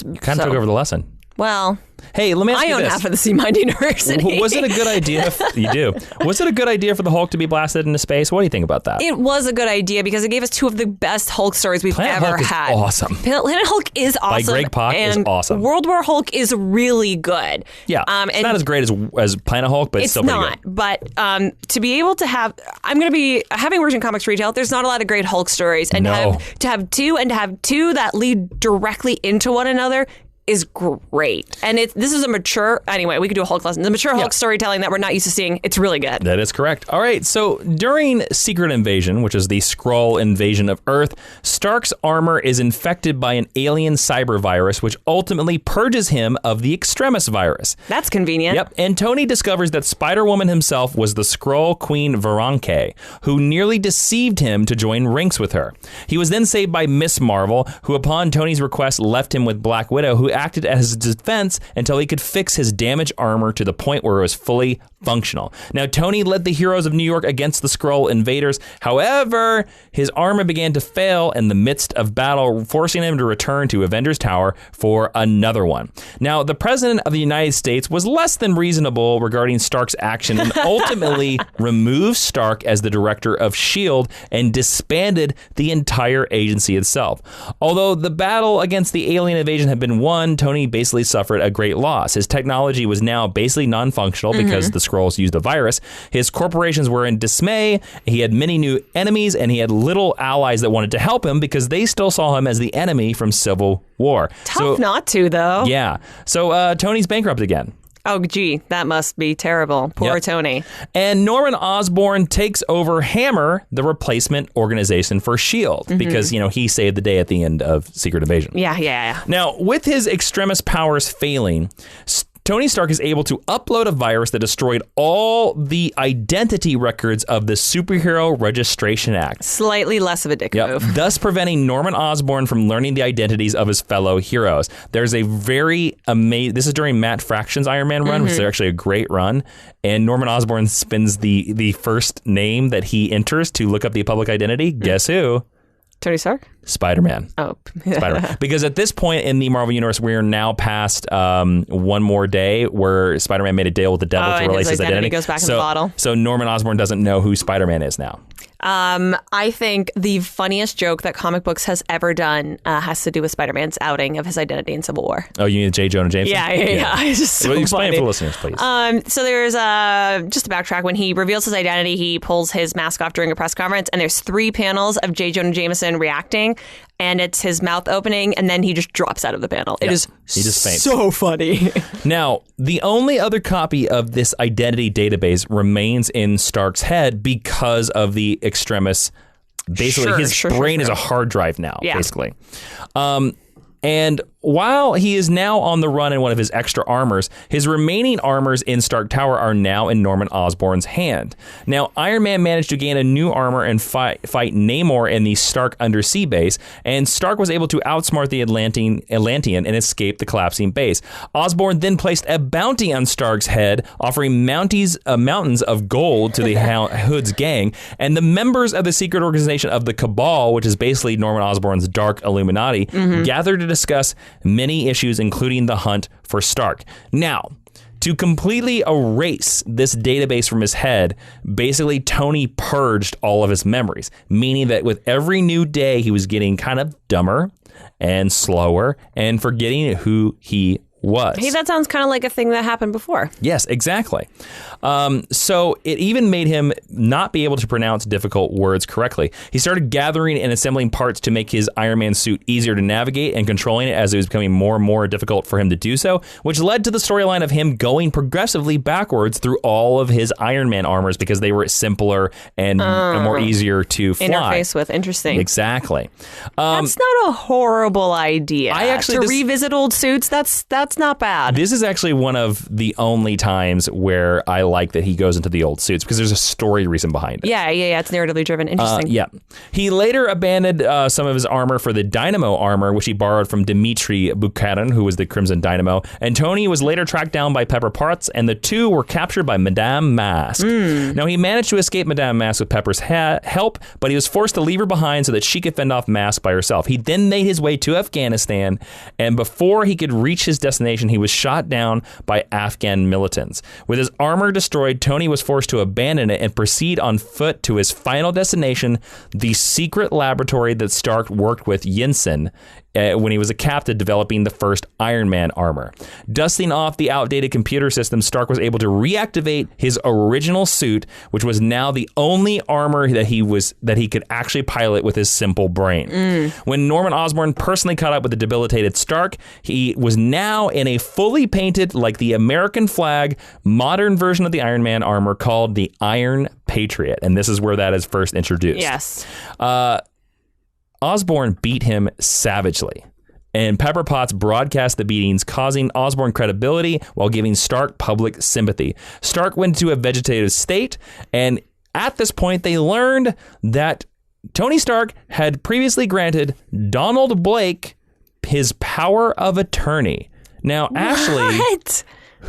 [SPEAKER 1] of took over the lesson.
[SPEAKER 2] Well,
[SPEAKER 1] hey, let me ask
[SPEAKER 2] I
[SPEAKER 1] you
[SPEAKER 2] own
[SPEAKER 1] this.
[SPEAKER 2] half of the C-Mind University.
[SPEAKER 1] Was it a good idea? You do. Was it a good idea for the Hulk to be blasted into space? What do you think about that?
[SPEAKER 2] It was a good idea because it gave us two of the best Hulk stories we've
[SPEAKER 1] Planet
[SPEAKER 2] ever
[SPEAKER 1] Hulk is
[SPEAKER 2] had.
[SPEAKER 1] awesome.
[SPEAKER 2] Planet Hulk is awesome.
[SPEAKER 1] By Greg Pak is
[SPEAKER 2] and
[SPEAKER 1] awesome.
[SPEAKER 2] World War Hulk is really good.
[SPEAKER 1] Yeah,
[SPEAKER 2] and
[SPEAKER 1] it's not as great as Planet Hulk, but it's still pretty
[SPEAKER 2] not.
[SPEAKER 1] good.
[SPEAKER 2] But to be able to have, I'm going to be having Virgin Comics retail. There's not a lot of great Hulk stories, and to have two that lead directly into one another is great. And this is a mature, anyway, we could do a Hulk lesson. The mature Hulk storytelling that we're not used to seeing, it's really good.
[SPEAKER 1] That is correct. All right, so during Secret Invasion, which is the Skrull invasion of Earth, Stark's armor is infected by an alien cyber virus, which ultimately purges him of the Extremis virus.
[SPEAKER 2] That's convenient.
[SPEAKER 1] Yep, and Tony discovers that Spider-Woman himself was the Skrull Queen Veranke, who nearly deceived him to join ranks with her. He was then saved by Miss Marvel, who upon Tony's request left him with Black Widow, who acted as his defense until he could fix his damaged armor to the point where it was fully functional. Now, Tony led the heroes of New York against the Skrull invaders. However, his armor began to fail in the midst of battle, forcing him to return to Avengers Tower for another one. Now, the President of the United States was less than reasonable regarding Stark's action and ultimately removed Stark as the director of S.H.I.E.L.D. and disbanded the entire agency itself. Although the battle against the alien invasion had been won, Tony basically suffered a great loss. His technology was now basically non-functional because the Skrulls used a virus. His corporations were in dismay. He had many new enemies, and he had little allies that wanted to help him because they still saw him as the enemy from Civil War.
[SPEAKER 2] Tough not to, though.
[SPEAKER 1] Yeah. So Tony's bankrupt again.
[SPEAKER 2] Oh, gee, that must be terrible. Poor Tony.
[SPEAKER 1] And Norman Osborn takes over Hammer, the replacement organization for S.H.I.E.L.D., because, he saved the day at the end of Secret Invasion.
[SPEAKER 2] Yeah.
[SPEAKER 1] Now, with his Extremis powers failing, Tony Stark is able to upload a virus that destroyed all the identity records of the Superhero Registration Act.
[SPEAKER 2] Slightly less of a dick move.
[SPEAKER 1] Thus preventing Norman Osborn from learning the identities of his fellow heroes. There's a very amazing... This is during Matt Fraction's Iron Man run, which is actually a great run. And Norman Osborn spins the first name that he enters to look up the public identity. Guess who?
[SPEAKER 2] Tony Stark?
[SPEAKER 1] Spider-Man.
[SPEAKER 2] Oh.
[SPEAKER 1] Spider-Man. Because at this point in the Marvel Universe, we are now past One More Day, where Spider-Man made a deal with the devil to release his identity.
[SPEAKER 2] Goes back in the bottle.
[SPEAKER 1] So Norman Osborn doesn't know who Spider-Man is now.
[SPEAKER 2] I think the funniest joke that comic books has ever done has to do with Spider-Man's outing of his identity in Civil War.
[SPEAKER 1] Oh, you mean J. Jonah Jameson?
[SPEAKER 2] Yeah. It's just so
[SPEAKER 1] explain
[SPEAKER 2] funny.
[SPEAKER 1] it for listeners, please.
[SPEAKER 2] So there's just to backtrack, when he reveals his identity, he pulls his mask off during a press conference, and there's 3 panels of J. Jonah Jameson reacting, and it's his mouth opening, and then he just drops out of the panel. It is
[SPEAKER 1] he just faints.
[SPEAKER 2] So funny.
[SPEAKER 1] Now, the only other copy of this identity database remains in Stark's head because of the Extremis. Basically, his brain is a hard drive now, basically. And while he is now on the run in one of his extra armors, his remaining armors in Stark Tower are now in Norman Osborn's hand. Now, Iron Man managed to gain a new armor and fight Namor in the Stark undersea base, and Stark was able to outsmart the Atlantean and escape the collapsing base. Osborn then placed a bounty on Stark's head, offering mountains of gold to the Hood's gang, and the members of the secret organization of the Cabal, which is basically Norman Osborn's Dark Illuminati, gathered to discuss many issues, including the hunt for Stark. Now, to completely erase this database from his head, basically Tony purged all of his memories, meaning that with every new day, he was getting kind of dumber and slower and forgetting who he was.
[SPEAKER 2] Hey, that sounds kind of like a thing that happened before.
[SPEAKER 1] Yes, exactly. So it even made him not be able to pronounce difficult words correctly. He started gathering and assembling parts to make his Iron Man suit easier to navigate and controlling it as it was becoming more and more difficult for him to do so, which led to the storyline of him going progressively backwards through all of his Iron Man armors because they were simpler and more easier to fly.
[SPEAKER 2] Interface with. Interesting.
[SPEAKER 1] Exactly.
[SPEAKER 2] That's not a horrible idea. To revisit old suits, that's not bad.
[SPEAKER 1] This is actually one of the only times where I like that he goes into the old suits because there's a story reason behind it.
[SPEAKER 2] Yeah. It's narratively driven. Interesting.
[SPEAKER 1] He later abandoned some of his armor for the Dynamo armor, which he borrowed from Dmitry Bukharin, who was the Crimson Dynamo. And Tony was later tracked down by Pepper Potts, and the two were captured by Madame Mask. Now, he managed to escape Madame Mask with Pepper's help, but he was forced to leave her behind so that she could fend off Mask by herself. He then made his way to Afghanistan, and before he could reach his destination, assassination, he was shot down by Afghan militants. With his armor destroyed, Tony was forced to abandon it and proceed on foot to his final destination, the secret laboratory that Stark worked with Yinsen when he was a captain developing the first Iron Man armor. Dusting off the outdated computer system, Stark was able to reactivate his original suit, which was now the only armor that he could actually pilot with his simple brain. When Norman Osborn personally caught up with the debilitated Stark, he was now in a fully painted, like the American flag, modern version of the Iron Man armor called the Iron Patriot. And this is where that is first introduced.
[SPEAKER 2] Yes.
[SPEAKER 1] Osborn beat him savagely, and Pepper Potts broadcast the beatings, causing Osborn credibility while giving Stark public sympathy. Stark went into a vegetative state, and at this point, they learned that Tony Stark had previously granted Donald Blake his power of attorney. Now, Ashley...
[SPEAKER 2] What?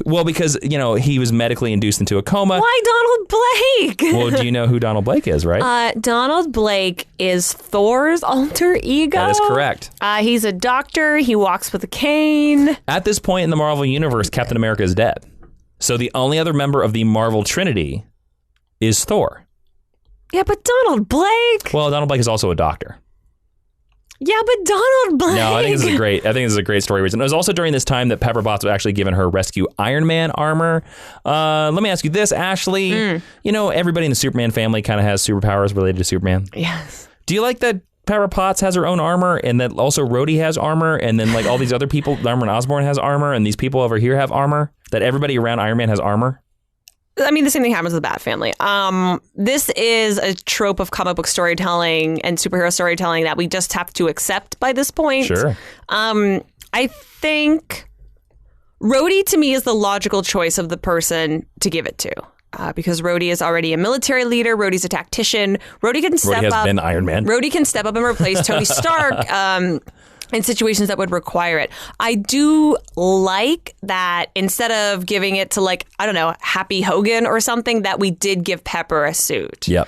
[SPEAKER 1] Well, because, he was medically induced into a coma.
[SPEAKER 2] Why Donald Blake?
[SPEAKER 1] Well, do you know who Donald Blake is, right?
[SPEAKER 2] Donald Blake is Thor's alter ego.
[SPEAKER 1] That is correct.
[SPEAKER 2] He's a doctor. He walks with a cane.
[SPEAKER 1] At this point in the Marvel Universe, Captain America is dead. So the only other member of the Marvel Trinity is Thor.
[SPEAKER 2] Yeah, but Donald Blake.
[SPEAKER 1] Well, Donald Blake is also a doctor.
[SPEAKER 2] Yeah, but Donald Blake.
[SPEAKER 1] No, I think this is a great story reason. It was also during this time that Pepper Potts was actually given her rescue Iron Man armor. Let me ask you this, Ashley. Everybody in the Superman family kind of has superpowers related to Superman.
[SPEAKER 2] Yes.
[SPEAKER 1] Do you like that Pepper Potts has her own armor, and that also Rhodey has armor, and then like all these other people, Norman Osborn has armor, and these people over here have armor? That everybody around Iron Man has armor?
[SPEAKER 2] I mean, the same thing happens with the Bat Family. This is a trope of comic book storytelling and superhero storytelling that we just have to accept by this point.
[SPEAKER 1] Sure.
[SPEAKER 2] I think Rhodey, to me, is the logical choice of the person to give it to. Because Rhodey is already a military leader. Rhodey's a tactician. Rhodey has
[SPEAKER 1] been Iron Man.
[SPEAKER 2] Rhodey can step up and replace Tony Stark. In situations that would require it. I do like that instead of giving it to Happy Hogan or something, that we did give Pepper a suit.
[SPEAKER 1] Yep.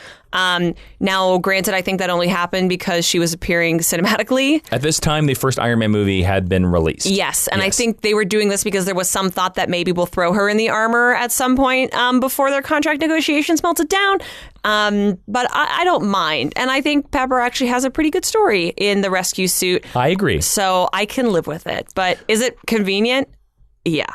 [SPEAKER 2] Now, granted, I think that only happened because she was appearing cinematically.
[SPEAKER 1] At this time, the first Iron Man movie had been released.
[SPEAKER 2] Yes, and I think they were doing this because there was some thought that maybe we'll throw her in the armor at some point before their contract negotiations melted down. But I don't mind. And I think Pepper actually has a pretty good story in the rescue suit.
[SPEAKER 1] I agree.
[SPEAKER 2] So I can live with it. But is it convenient? Yeah.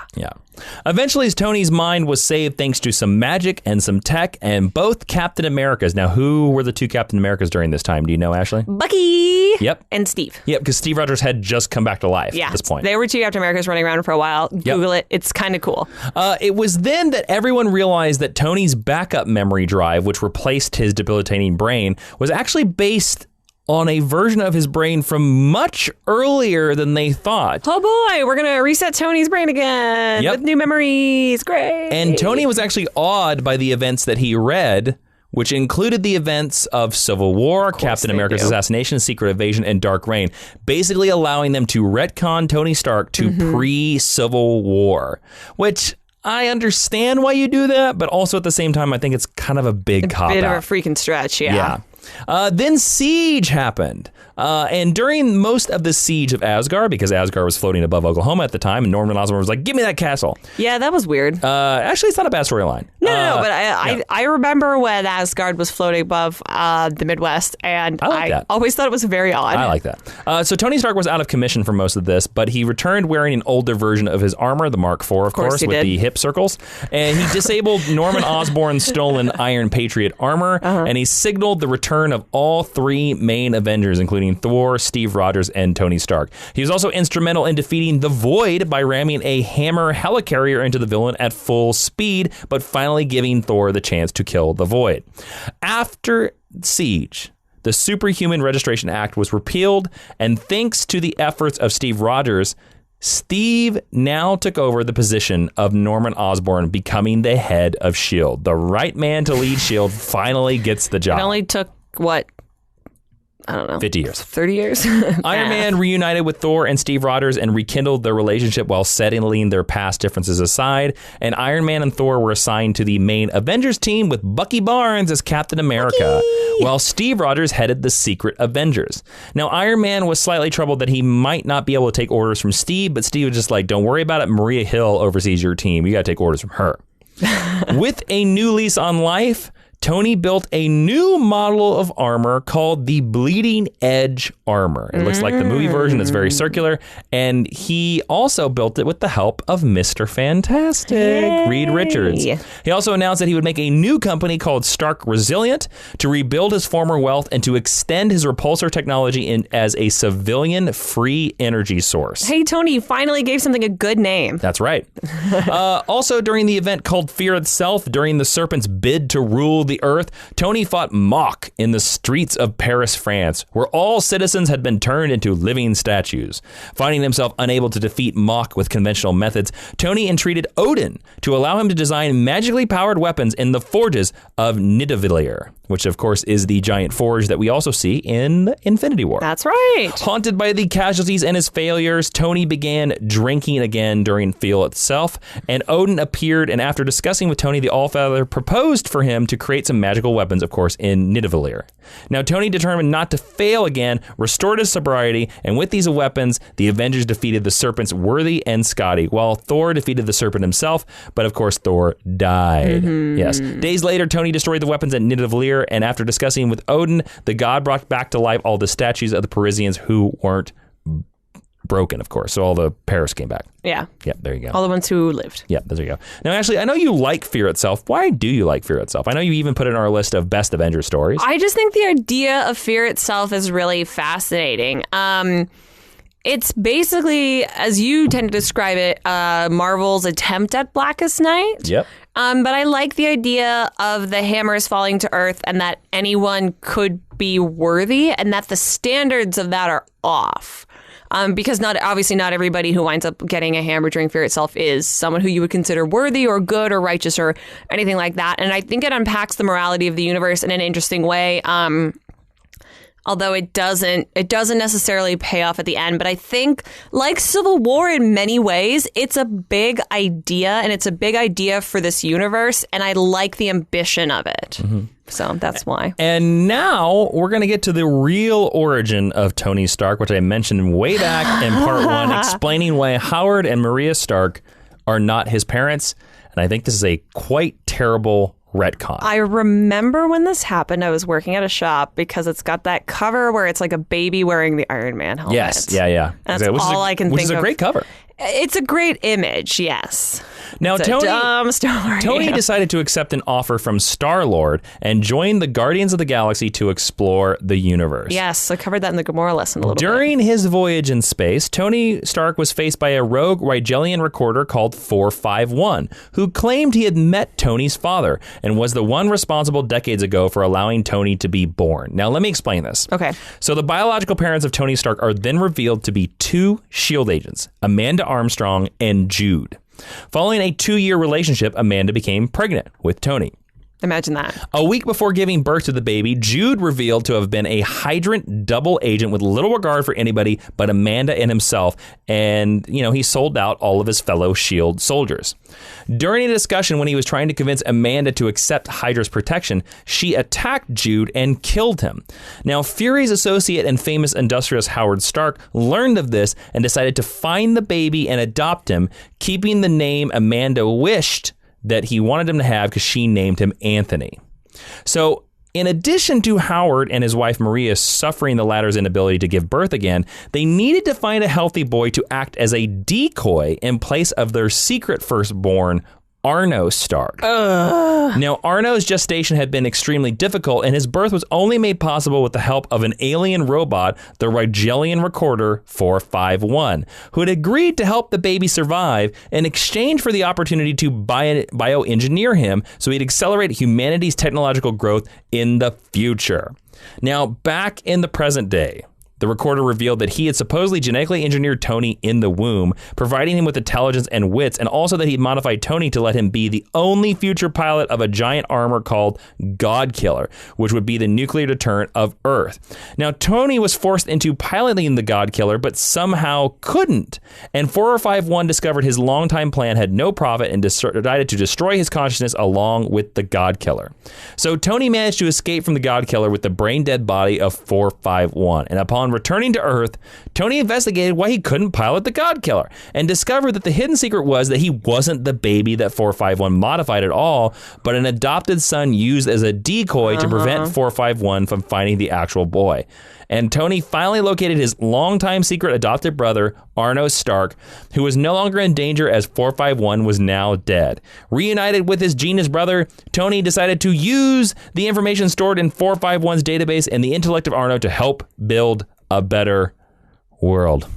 [SPEAKER 1] Eventually, Tony's mind was saved thanks to some magic and some tech and both Captain Americas. Now, who were the two Captain Americas during this time? Do you know, Ashley?
[SPEAKER 2] Bucky.
[SPEAKER 1] Yep.
[SPEAKER 2] And Steve.
[SPEAKER 1] Yep, because Steve Rogers had just come back to life at this point.
[SPEAKER 2] They were two Captain Americas running around for a while. Google it. It's kind of cool.
[SPEAKER 1] It was then that everyone realized that Tony's backup memory drive, which replaced his debilitating brain, was actually based on a version of his brain from much earlier than they thought.
[SPEAKER 2] Oh boy, we're going to reset Tony's brain again with new memories. Great.
[SPEAKER 1] And Tony was actually awed by the events that he read, which included the events of Civil War, Captain America's assassination, Secret Invasion, and Dark Reign, basically allowing them to retcon Tony Stark to pre-Civil War, which I understand why you do that, but also at the same time, I think it's kind of a big cop-out.
[SPEAKER 2] A bit of a freaking stretch, yeah.
[SPEAKER 1] Then Siege happened. And during most of the siege of Asgard, because Asgard was floating above Oklahoma at the time, and Norman Osborn was like, give me that castle.
[SPEAKER 2] Yeah, that was weird.
[SPEAKER 1] Actually, it's not a bad storyline.
[SPEAKER 2] No, but I remember when Asgard was floating above the Midwest, and I always thought it was very odd.
[SPEAKER 1] I like that. So Tony Stark was out of commission for most of this, but he returned wearing an older version of his armor, the Mark IV, of course, with the hip circles. And he disabled Norman Osborn's stolen Iron Patriot armor, and he signaled the return of all three main Avengers, including Thor, Steve Rogers, and Tony Stark. He was also instrumental in defeating the Void by ramming a Hammer helicarrier into the villain at full speed, but finally giving Thor the chance to kill the Void. After Siege, the Superhuman Registration Act was repealed, and thanks to the efforts of Steve Rogers, Steve now took over the position of Norman Osborn, becoming the head of S.H.I.E.L.D. The right man to lead S.H.I.E.L.D. finally gets the job.
[SPEAKER 2] It only took, what, I don't know.
[SPEAKER 1] 50 years.
[SPEAKER 2] 30 years?
[SPEAKER 1] Iron Man reunited with Thor and Steve Rogers and rekindled their relationship while settling their past differences aside. And Iron Man and Thor were assigned to the main Avengers team with Bucky Barnes as Captain America, while Steve Rogers headed the Secret Avengers. Now, Iron Man was slightly troubled that he might not be able to take orders from Steve, but Steve was just like, don't worry about it. Maria Hill oversees your team. You got to take orders from her. With a new lease on life, Tony built a new model of armor called the Bleeding Edge armor. It looks like the movie version. It's very circular. And he also built it with the help of Mr. Fantastic, Reed Richards. He also announced that he would make a new company called Stark Resilient to rebuild his former wealth and to extend his repulsor technology as a civilian free energy source.
[SPEAKER 2] Hey, Tony, you finally gave something a good name.
[SPEAKER 1] That's right. Also, during the event called Fear Itself, during the Serpent's bid to rule the Earth, Tony fought Mach in the streets of Paris, France, where all citizens had been turned into living statues. Finding himself unable to defeat Mach with conventional methods, Tony entreated Odin to allow him to design magically powered weapons in the forges of Nidavellir, which of course is the giant forge that we also see in Infinity War.
[SPEAKER 2] That's right.
[SPEAKER 1] Haunted by the casualties and his failures, Tony began drinking again during Fear Itself, and Odin appeared, and after discussing with Tony, the Allfather proposed for him to create some magical weapons, of course, in Nidavellir. Now, Tony, determined not to fail again, restored his sobriety, and with these weapons, the Avengers defeated the Serpents Worthy and Scotty, while Thor defeated the Serpent himself, but of course, Thor died. Yes. Days later, Tony destroyed the weapons at Nidavellir, and after discussing with Odin, the god brought back to life all the statues of the Parisians who weren't broken, of course. So all the Paris came back.
[SPEAKER 2] Yeah.
[SPEAKER 1] Yep, there you go.
[SPEAKER 2] All the ones who lived.
[SPEAKER 1] Yep, there you go. Now, Ashley, I know you like Fear Itself. Why do you like Fear Itself? I know you even put it in our list of best Avengers stories.
[SPEAKER 2] I just think the idea of Fear Itself is really fascinating. It's basically, as you tend to describe it, Marvel's attempt at Blackest Night.
[SPEAKER 1] Yep.
[SPEAKER 2] But I like the idea of the hammers falling to Earth and that anyone could be worthy and that the standards of that are off. Because obviously not everybody who winds up getting a hammer during Fear Itself is someone who you would consider worthy or good or righteous or anything like that. And I think it unpacks the morality of the universe in an interesting way. Although it doesn't necessarily pay off at the end. But I think, like Civil War in many ways, it's a big idea, and it's a big idea for this universe, and I like the ambition of it. So that's why. And
[SPEAKER 1] now we're going to get to the real origin of Tony Stark, which I mentioned way back in part one, explaining why Howard and Maria Stark are not his parents. And I think this is a quite terrible retcon.
[SPEAKER 2] I remember when this happened, I was working at a shop because it's got that cover where it's like a baby wearing the Iron Man helmet.
[SPEAKER 1] Yes, yeah.
[SPEAKER 2] And that's all I can think of.
[SPEAKER 1] Which is a great cover.
[SPEAKER 2] It's a great image, yes.
[SPEAKER 1] Now,
[SPEAKER 2] it's a dumb story.
[SPEAKER 1] Tony decided to accept an offer from Star-Lord and join the Guardians of the Galaxy to explore the universe.
[SPEAKER 2] Yes, I covered that in the Gamora lesson a little bit.
[SPEAKER 1] During his voyage in space, Tony Stark was faced by a rogue Rigelian recorder called 451, who claimed he had met Tony's father and was the one responsible decades ago for allowing Tony to be born. Now, let me explain this.
[SPEAKER 2] Okay.
[SPEAKER 1] So the biological parents of Tony Stark are then revealed to be two S.H.I.E.L.D. agents, Amanda Armstrong and Jude. Following a 2-year relationship, Amanda became pregnant with Tony.
[SPEAKER 2] Imagine that.
[SPEAKER 1] A week before giving birth to the baby, Jude revealed to have been a Hydrant double agent with little regard for anybody but Amanda and himself. And, he sold out all of his fellow S.H.I.E.L.D. soldiers. During a discussion when he was trying to convince Amanda to accept Hydra's protection, she attacked Jude and killed him. Now, Fury's associate and famous industrialist Howard Stark learned of this and decided to find the baby and adopt him, keeping the name Amanda wished that he wanted him to have because she named him Anthony. So, in addition to Howard and his wife Maria suffering the latter's inability to give birth again, they needed to find a healthy boy to act as a decoy in place of their secret firstborn, Arno Stark. Now, Arno's gestation had been extremely difficult, and his birth was only made possible with the help of an alien robot, the Rigelian recorder 451, who had agreed to help the baby survive in exchange for the opportunity to bioengineer him so he'd accelerate humanity's technological growth in the future. Now, back in the present day, The recorder revealed that he had supposedly genetically engineered Tony in the womb, providing him with intelligence and wits, and also that he'd modified Tony to let him be the only future pilot of a giant armor called God Killer, which would be the nuclear deterrent of Earth. Now, Tony was forced into piloting the God Killer, but somehow couldn't. And 4051 discovered his longtime plan had no profit and decided to destroy his consciousness along with the God Killer. So Tony managed to escape from the God Killer with the brain-dead body of 451. And upon returning to Earth, Tony investigated why he couldn't pilot the God Killer and discovered that the hidden secret was that he wasn't the baby that 451 modified at all, but an adopted son used as a decoy to prevent 451 from finding the actual boy. And Tony finally located his longtime secret adopted brother, Arno Stark, who was no longer in danger as 451 was now dead. Reunited with his genius brother, Tony decided to use the information stored in 451's database and the intellect of Arno to help build a better world.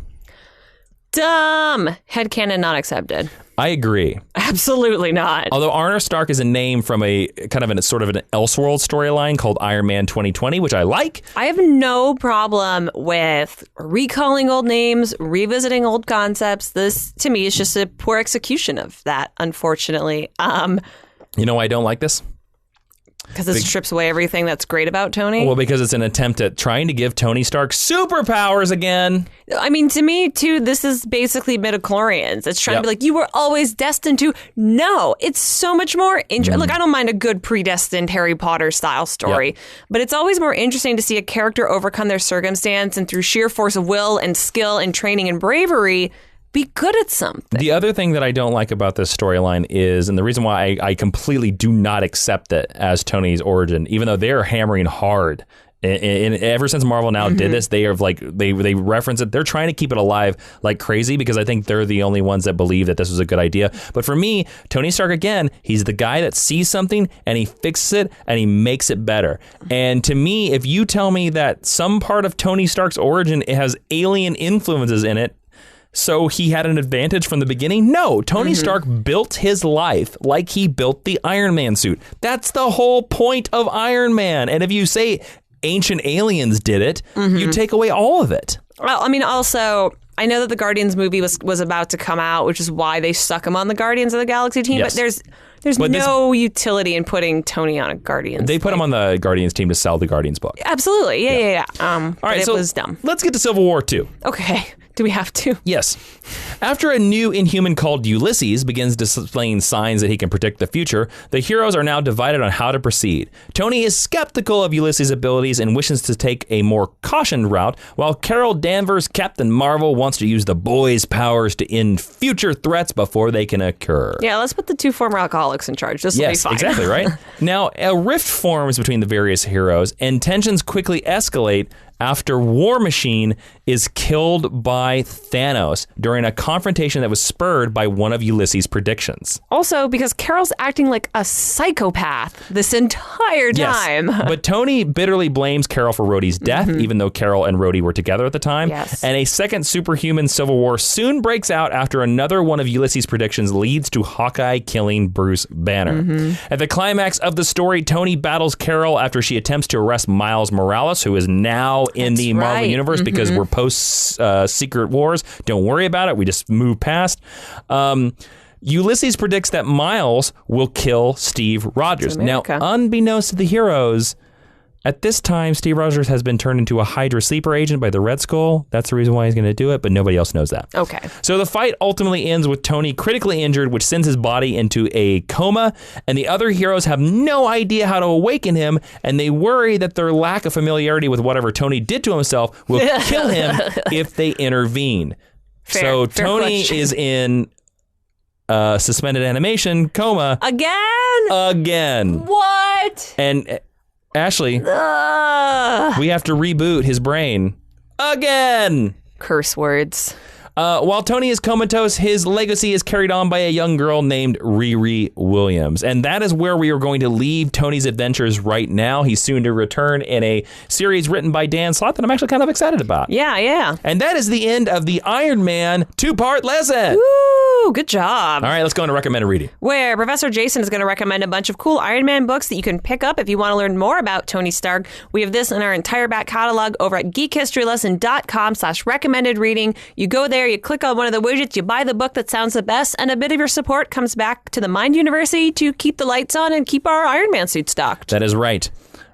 [SPEAKER 2] Dumb. Headcanon not accepted.
[SPEAKER 1] I agree.
[SPEAKER 2] Absolutely not.
[SPEAKER 1] Although Arno Stark is a name from a kind of sort of an Elseworld storyline called Iron Man 2020, which I like.
[SPEAKER 2] I have no problem with recalling old names, revisiting old concepts. This, to me, is just a poor execution of that, unfortunately.
[SPEAKER 1] You know why I don't like this?
[SPEAKER 2] Because it strips away everything that's great about Tony?
[SPEAKER 1] Well, because it's an attempt at trying to give Tony Stark superpowers again.
[SPEAKER 2] I mean, to me, too, this is basically midichlorians. It's trying to be like, you were always destined to. No, it's so much more interesting. Look, I don't mind a good predestined Harry Potter style story, but it's always more interesting to see a character overcome their circumstance and through sheer force of will and skill and training and bravery, be good at something.
[SPEAKER 1] The other thing that I don't like about this storyline is, and the reason why I completely do not accept it as Tony's origin, even though they're hammering hard, and ever since Marvel now did this, they are like they reference it. They're trying to keep it alive like crazy because I think they're the only ones that believe that this was a good idea. But for me, Tony Stark, again, he's the guy that sees something and he fixes it and he makes it better. And to me, if you tell me that some part of Tony Stark's origin has alien influences in it, so he had an advantage from the beginning? No, Tony Stark built his life like he built the Iron Man suit. That's the whole point of Iron Man. And if you say ancient aliens did it, you take away all of it.
[SPEAKER 2] Well, I mean, also, I know that the Guardians movie was about to come out, which is why they stuck him on the Guardians of the Galaxy team.
[SPEAKER 1] Yes.
[SPEAKER 2] But there's no utility in putting Tony on a Guardians.
[SPEAKER 1] They put him on the Guardians team to sell the Guardians book.
[SPEAKER 2] Absolutely. Yeah. All right,
[SPEAKER 1] so
[SPEAKER 2] it was dumb.
[SPEAKER 1] Let's get to Civil War 2.
[SPEAKER 2] Okay. Do we have to?
[SPEAKER 1] Yes. After a new Inhuman called Ulysses begins displaying signs that he can predict the future, the heroes are now divided on how to proceed. Tony is skeptical of Ulysses' abilities and wishes to take a more cautioned route, while Carol Danvers, Captain Marvel, wants to use the boy's powers to end future threats before they can occur.
[SPEAKER 2] Yeah, let's put the two former alcoholics in charge. This will be fine.
[SPEAKER 1] Yes, exactly, right? Now, a rift forms between the various heroes, and tensions quickly escalate after War Machine is killed by Thanos during a confrontation that was spurred by one of Ulysses' predictions.
[SPEAKER 2] Also, because Carol's acting like a psychopath this entire time.
[SPEAKER 1] Yes. But Tony bitterly blames Carol for Rhodey's death, even though Carol and Rhodey were together at the time.
[SPEAKER 2] Yes.
[SPEAKER 1] And a second superhuman civil war soon breaks out after another one of Ulysses' predictions leads to Hawkeye killing Bruce Banner. At the climax of the story, Tony battles Carol after she attempts to arrest Miles Morales, who is now in the Marvel Universe because we're post Secret Wars. Don't worry about it. We just move past. Ulysses predicts that Miles will kill Steve Rogers. Now, unbeknownst to the heroes, at this time, Steve Rogers has been turned into a Hydra sleeper agent by the Red Skull. That's the reason why he's going to do it, but nobody else knows that.
[SPEAKER 2] Okay.
[SPEAKER 1] So the fight ultimately ends with Tony critically injured, which sends his body into a coma, and the other heroes have no idea how to awaken him, and they worry that their lack of familiarity with whatever Tony did to himself will kill him if they intervene. Fair Tony is in suspended animation coma. Again.
[SPEAKER 2] What?
[SPEAKER 1] And Ashley, we have to reboot his brain again.
[SPEAKER 2] Curse words.
[SPEAKER 1] While Tony is comatose, his legacy is carried on by a young girl named Riri Williams. And that is where we are going to leave Tony's adventures right now. He's soon to return in a series written by Dan Slott that I'm actually kind of excited about.
[SPEAKER 2] Yeah.
[SPEAKER 1] And that is the end of the Iron Man 2-part lesson.
[SPEAKER 2] Woo! Woo, good job.
[SPEAKER 1] All right, let's go into recommended reading.
[SPEAKER 2] Where Professor Jason is going to recommend a bunch of cool Iron Man books that you can pick up if you want to learn more about Tony Stark. We have this in our entire back catalog over at geekhistorylesson.com/recommended reading. You go there, you click on one of the widgets, you buy the book that sounds the best, and a bit of your support comes back to the Mind University to keep the lights on and keep our Iron Man suit stocked.
[SPEAKER 1] That is right.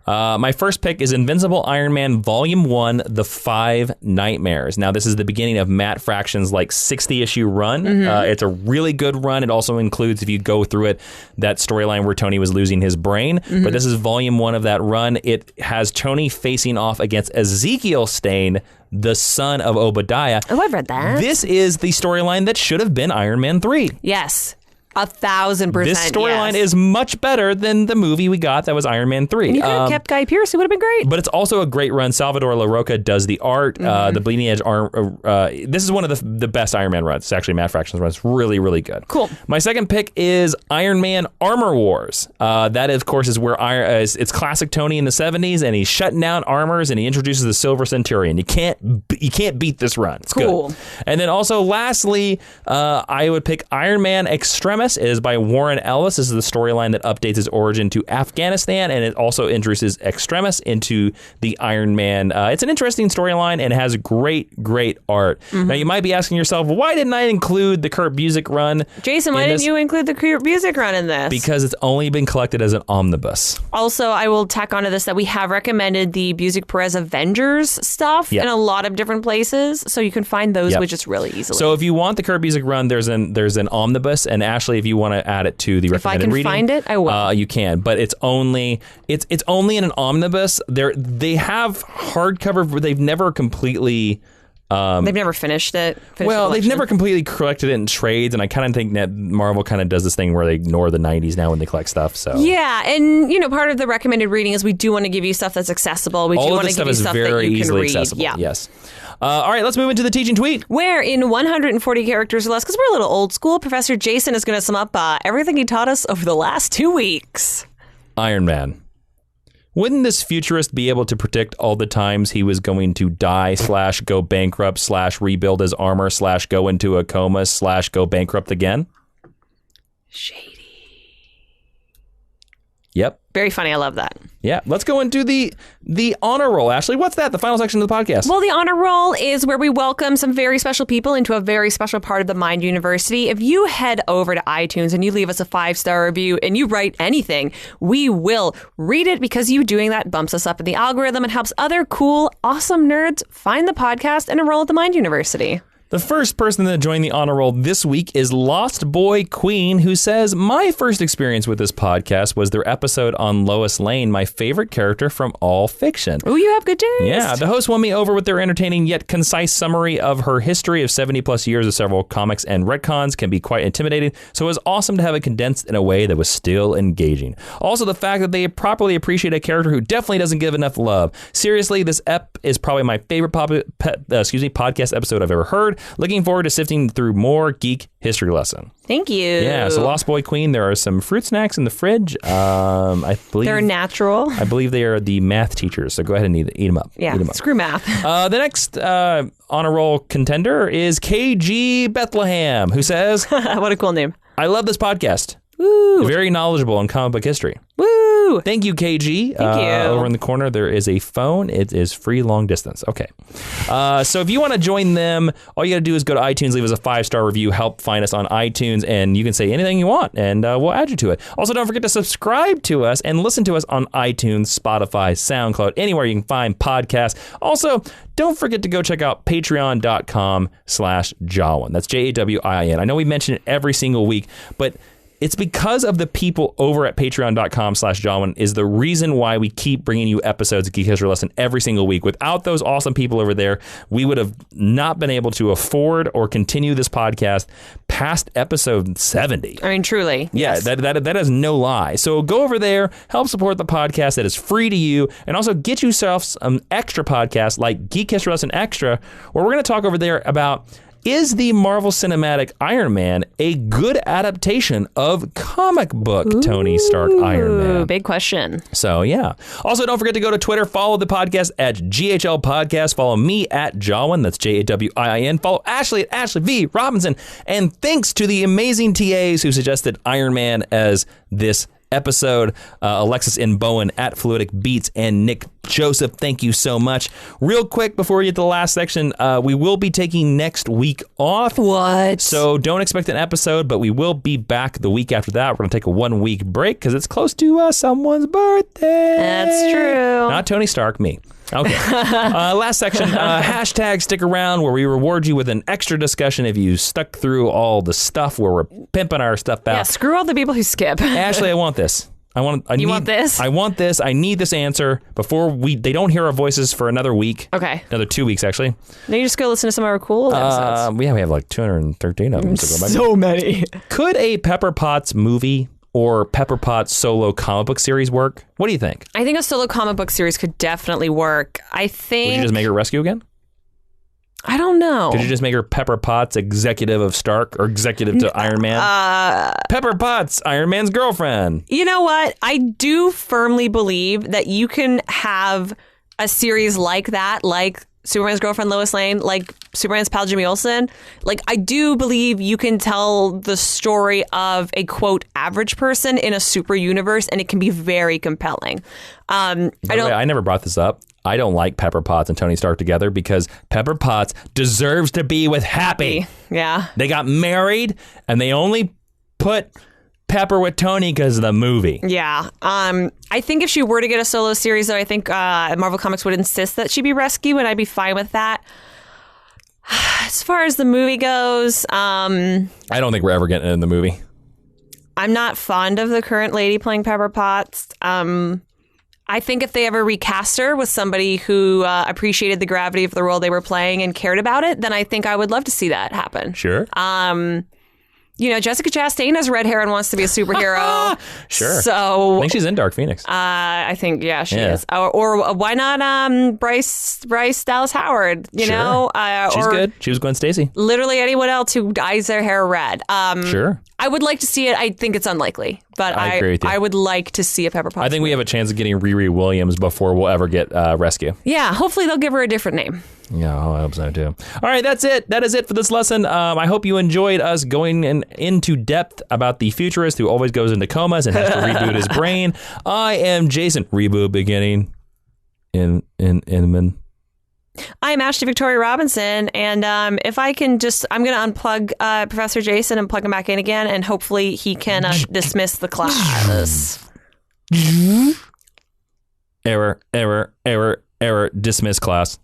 [SPEAKER 1] My first pick is Invincible Iron Man Volume 1, The 5 Nightmares. Now, this is the beginning of Matt Fraction's 60-issue run. It's a really good run. It also includes, if you go through it, that storyline where Tony was losing his brain. But this is Volume 1 of that run. It has Tony facing off against Ezekiel Stane, the son of Obadiah.
[SPEAKER 2] Oh, I've read that.
[SPEAKER 1] This is the storyline that should have been Iron Man 3.
[SPEAKER 2] Yes. 1,000%.
[SPEAKER 1] This storyline is much better than the movie we got that was Iron Man 3.
[SPEAKER 2] And you could have kept Guy Pearce. It would have been great.
[SPEAKER 1] But it's also a great run. Salvador LaRocca does the art. The Bleeding Edge this is one of the best Iron Man runs. It's actually Matt Fraction's run. It's really, really good.
[SPEAKER 2] Cool.
[SPEAKER 1] My second pick is Iron Man Armor Wars. That, of course, is where it's classic Tony in the 70s, and he's shutting down armors, and he introduces the Silver Centurion. You can't beat this run. It's
[SPEAKER 2] cool.
[SPEAKER 1] Good. And then also, lastly, I would pick Iron Man Extremis. It is by Warren Ellis. This is the storyline that updates his origin to Afghanistan, and it also introduces Extremis into the Iron Man. It's an interesting storyline and it has great art. Now, you might be asking yourself, why didn't I include the Kurt Busiek run?
[SPEAKER 2] Jason, why didn't you include the Kurt Busiek run in this?
[SPEAKER 1] Because it's only been collected as an omnibus.
[SPEAKER 2] Also, I will tack onto this that we have recommended the Busiek-Perez Avengers stuff in a lot of different places, so you can find those widgets really easily.
[SPEAKER 1] So if you want the Kurt Busiek run, there's an omnibus, and Ashley, if you want to add it to the recommended reading,
[SPEAKER 2] if I can find it, I will.
[SPEAKER 1] You can, but it's only in an omnibus. They have hardcover, but they've never completely.
[SPEAKER 2] They've never finished it.
[SPEAKER 1] They've never completely collected it in trades, and I kind of think that Marvel kind of does this thing where they ignore the 90s now when they collect stuff. So
[SPEAKER 2] yeah, and part of the recommended reading is we do want to give you stuff that's accessible. We do want to give you stuff that you can read.
[SPEAKER 1] Accessible.
[SPEAKER 2] Yeah.
[SPEAKER 1] Yes. All right, let's move into the teaching tweet.
[SPEAKER 2] Where in 140 characters or less, because we're a little old school, Professor Jason is going to sum up everything he taught us over the last 2 weeks.
[SPEAKER 1] Iron Man. Wouldn't this futurist be able to predict all the times he was going to die / go bankrupt / rebuild his armor / go into a coma / go bankrupt again?
[SPEAKER 2] Shady.
[SPEAKER 1] Yep.
[SPEAKER 2] Very funny. I love that.
[SPEAKER 1] Yeah. Let's go into the honor roll. Ashley, what's that? The final section of the podcast.
[SPEAKER 2] Well, the honor roll is where we welcome some very special people into a very special part of the Mind University. If you head over to iTunes and you leave us a 5-star review and you write anything, we will read it, because you doing that bumps us up in the algorithm and helps other cool, awesome nerds find the podcast and enroll at the Mind University.
[SPEAKER 1] The first person that joined the honor roll this week is Lost Boy Queen, who says, my first experience with this podcast was their episode on Lois Lane, my favorite character from all fiction.
[SPEAKER 2] Oh, you have good taste.
[SPEAKER 1] Yeah, the host won me over with their entertaining yet concise summary of her history of 70 plus years of several comics and retcons. Can be quite intimidating, so it was awesome to have it condensed in a way that was still engaging. Also, the fact that they properly appreciate a character who definitely doesn't give enough love. Seriously, this ep is probably my favorite podcast episode I've ever heard. Looking forward to sifting through more Geek History Lesson.
[SPEAKER 2] Thank you.
[SPEAKER 1] Yeah, so Lost Boy Queen, there are some fruit snacks in the fridge. I believe
[SPEAKER 2] they're natural.
[SPEAKER 1] I believe they are the math teachers, so go ahead and eat them up.
[SPEAKER 2] Yeah, screw math.
[SPEAKER 1] The next honor roll contender is KG Bethlehem, who says,
[SPEAKER 2] what a cool name.
[SPEAKER 1] I love this podcast.
[SPEAKER 2] Woo.
[SPEAKER 1] Very knowledgeable in comic book history.
[SPEAKER 2] Woo.
[SPEAKER 1] Thank you, KG.
[SPEAKER 2] Thank you.
[SPEAKER 1] Over in the corner, there is a phone. It is free long distance. Okay. So if you want to join them, all you got to do is go to iTunes, leave us a 5-star review, help find us on iTunes, and you can say anything you want, and we'll add you to it. Also, don't forget to subscribe to us and listen to us on iTunes, Spotify, SoundCloud, anywhere you can find podcasts. Also, don't forget to go check out patreon.com/Jawiin. That's Jawiin. I know we mention it every single week, but it's because of the people over at patreon.com/Jawiin is the reason why we keep bringing you episodes of Geek History Lesson every single week. Without those awesome people over there, we would have not been able to afford or continue this podcast past episode 70.
[SPEAKER 2] I mean, truly.
[SPEAKER 1] Yeah,
[SPEAKER 2] yes.
[SPEAKER 1] that is no lie. So go over there, help support the podcast that is free to you, and also get yourself some extra podcasts like Geek History Lesson Extra, where we're going to talk over there about is the Marvel Cinematic Iron Man a good adaptation of comic book Tony Stark Iron Man?
[SPEAKER 2] Big question.
[SPEAKER 1] So, yeah. Also, don't forget to go to Twitter. Follow the podcast at GHL Podcast. Follow me at Jawiin. That's Jawiin. Follow Ashley at Ashley V. Robinson. And thanks to the amazing TAs who suggested Iron Man as this episode. Alexis N. Bowen at Fluidic Beats and Nick Joseph. Thank you so much. Real quick before we get to the last section, we will be taking next week off.
[SPEAKER 2] What?
[SPEAKER 1] So don't expect an episode, but we will be back the week after that. We're going to take a 1 week break because it's close to someone's birthday.
[SPEAKER 2] That's true.
[SPEAKER 1] Not Tony Stark, me. Okay. Last section, hashtag stick around, where we reward you with an extra discussion if you stuck through all the stuff where we're pimping our stuff out.
[SPEAKER 2] Yeah, screw all the people who skip.
[SPEAKER 1] Ashley, I want this.
[SPEAKER 2] Want this?
[SPEAKER 1] I want this. I need this answer before they don't hear our voices for another week.
[SPEAKER 2] Okay.
[SPEAKER 1] Another 2 weeks, actually.
[SPEAKER 2] Now you just go listen to some of our cool episodes.
[SPEAKER 1] We have like 213 of them to go back.
[SPEAKER 2] So many.
[SPEAKER 1] Could a Pepper Potts movie or Pepper Potts solo comic book series work? What do you think?
[SPEAKER 2] I think a solo comic book series could definitely work. I think...
[SPEAKER 1] Would you just make her Rescue again?
[SPEAKER 2] I don't know.
[SPEAKER 1] Could you just make her Pepper Potts, executive of Stark, or executive to Iron Man? Pepper Potts, Iron Man's girlfriend.
[SPEAKER 2] You know what? I do firmly believe that you can have a series like that, like Superman's girlfriend Lois Lane, like Superman's pal Jimmy Olsen. Like, I do believe you can tell the story of a, quote, average person in a super universe, and it can be very compelling.
[SPEAKER 1] I never brought this up. I don't like Pepper Potts and Tony Stark together because Pepper Potts deserves to be with Happy.
[SPEAKER 2] Yeah.
[SPEAKER 1] They got married, and they only put Pepper with Tony because of the movie.
[SPEAKER 2] Yeah. I think if she were to get a solo series, though, I think Marvel Comics would insist that she be Rescue, and I'd be fine with that. As far as the movie goes... I
[SPEAKER 1] don't think we're ever getting in the movie.
[SPEAKER 2] I'm not fond of the current lady playing Pepper Potts. I think if they ever recast her with somebody who appreciated the gravity of the role they were playing and cared about it, then I think I would love to see that happen.
[SPEAKER 1] Sure.
[SPEAKER 2] You know, Jessica Chastain has red hair and wants to be a superhero.
[SPEAKER 1] Sure.
[SPEAKER 2] So
[SPEAKER 1] I think she's in Dark Phoenix.
[SPEAKER 2] I think, yeah, she is. Or why not Bryce Dallas Howard? You know,
[SPEAKER 1] she's good. She was Gwen Stacy.
[SPEAKER 2] Literally anyone else who dyes their hair red.
[SPEAKER 1] Sure.
[SPEAKER 2] I would like to see it. I think it's unlikely, but
[SPEAKER 1] I agree with you.
[SPEAKER 2] I would like to see a Pepper Potts.
[SPEAKER 1] I think we have a chance of getting Riri Williams before we'll ever get Rescue.
[SPEAKER 2] Yeah, hopefully they'll give her a different name.
[SPEAKER 1] Yeah, I hope so too. All right, that's it. That is it for this lesson. I hope you enjoyed us going into depth about the futurist who always goes into comas and has to reboot his brain. I am Jason. Reboot beginning.
[SPEAKER 2] I'm Ashley Victoria Robinson, and if I can I'm going to unplug Professor Jason and plug him back in again, and hopefully he can dismiss the class.
[SPEAKER 1] Error, dismiss class.